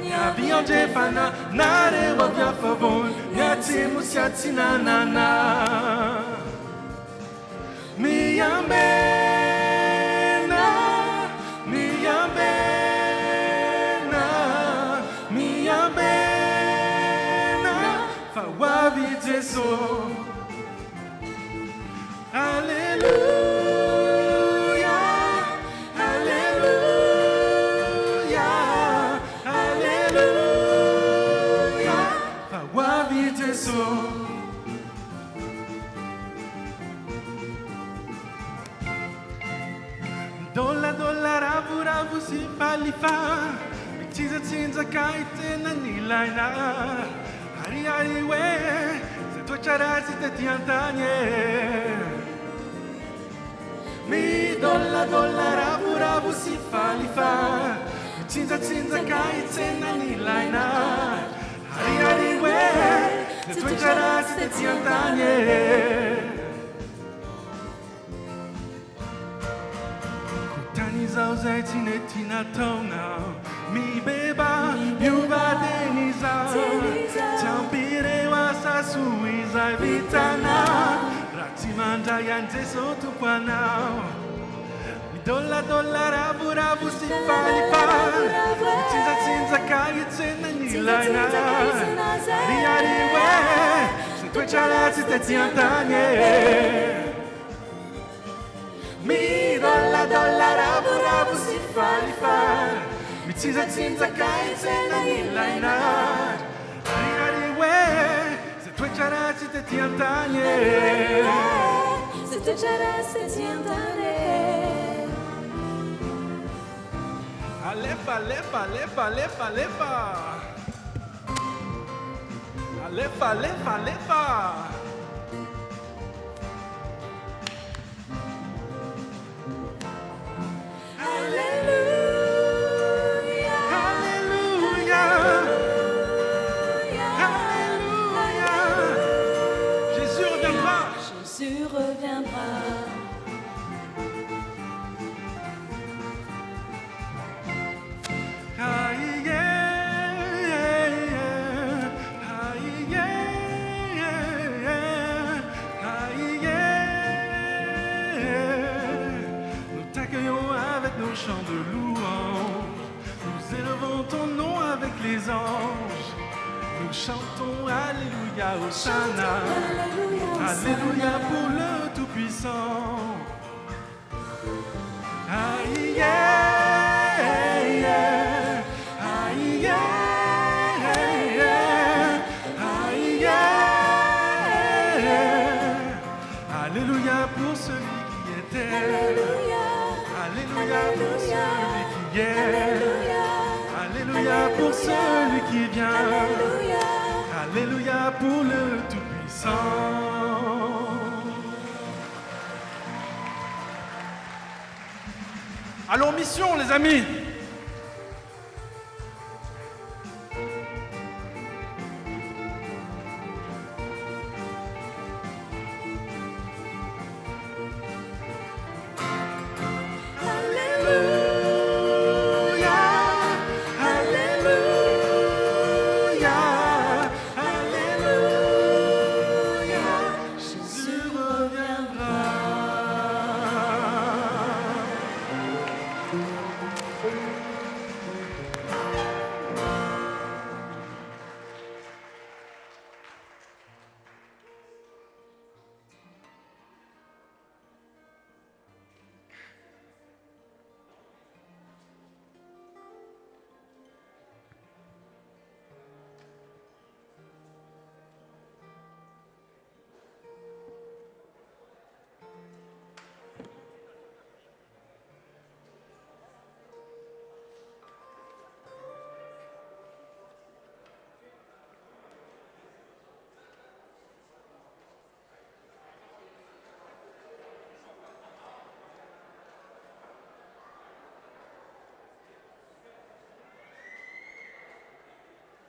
nyavianjefana, nare wabia favon, nyati musiati nanana. Miyambena, Miyambena, Miyambena, Fawabi Jesu. Alléluia, Alléluia, Alléluia, Fawabi Jesu. Dolla dolla rabu rabu si palifa, mitiza tinza kaite na nilaina. Hari hari we, se tu charasi te tiantanye. Mi dolla dolla rabu rabu si palifa, mitiza tinza kaite na nilaina. Hari hari we, se tu charasi te tiantanye. Zauzai tina tona, mi beba, yuva deniza, tampire wasa suiza vitana, ratimanda yante sotupana, mi dolla dolla rabu rabu si palipa, tinza tinza kayitse na nilaina, ari ari we, se tu charati te tiantanye. Mi dolla dolla rabu rabu si fa, mi tinza tinza kaitse na nilaina. Ari ari we, se tu charasi te tiantanye. Se tu charasi te tiantanye. Alefa, alefa, alefa, alefa, alefa. Alefa, alefa, alefa. Alléluia, Alléluia, Alléluia. Jésus reviendra. Jésus reviendra. Aïe, yeah, aïe, yeah, aïe, yeah. Nous t'accueillons avec nos chants de louange. Nous élevons ton nom avec les anges. Nous chantons Alléluia, Hosanna. Alléluia pour le Tout-Puissant. Aïe, yeah, aïe, yeah, aïe, yeah. Alléluia pour celui qui était. Alléluia pour celui qui est. Alléluia pour celui qui vient. Alléluia pour le Tout-Puissant. Allons mission les amis. Alléluia, Alléluia.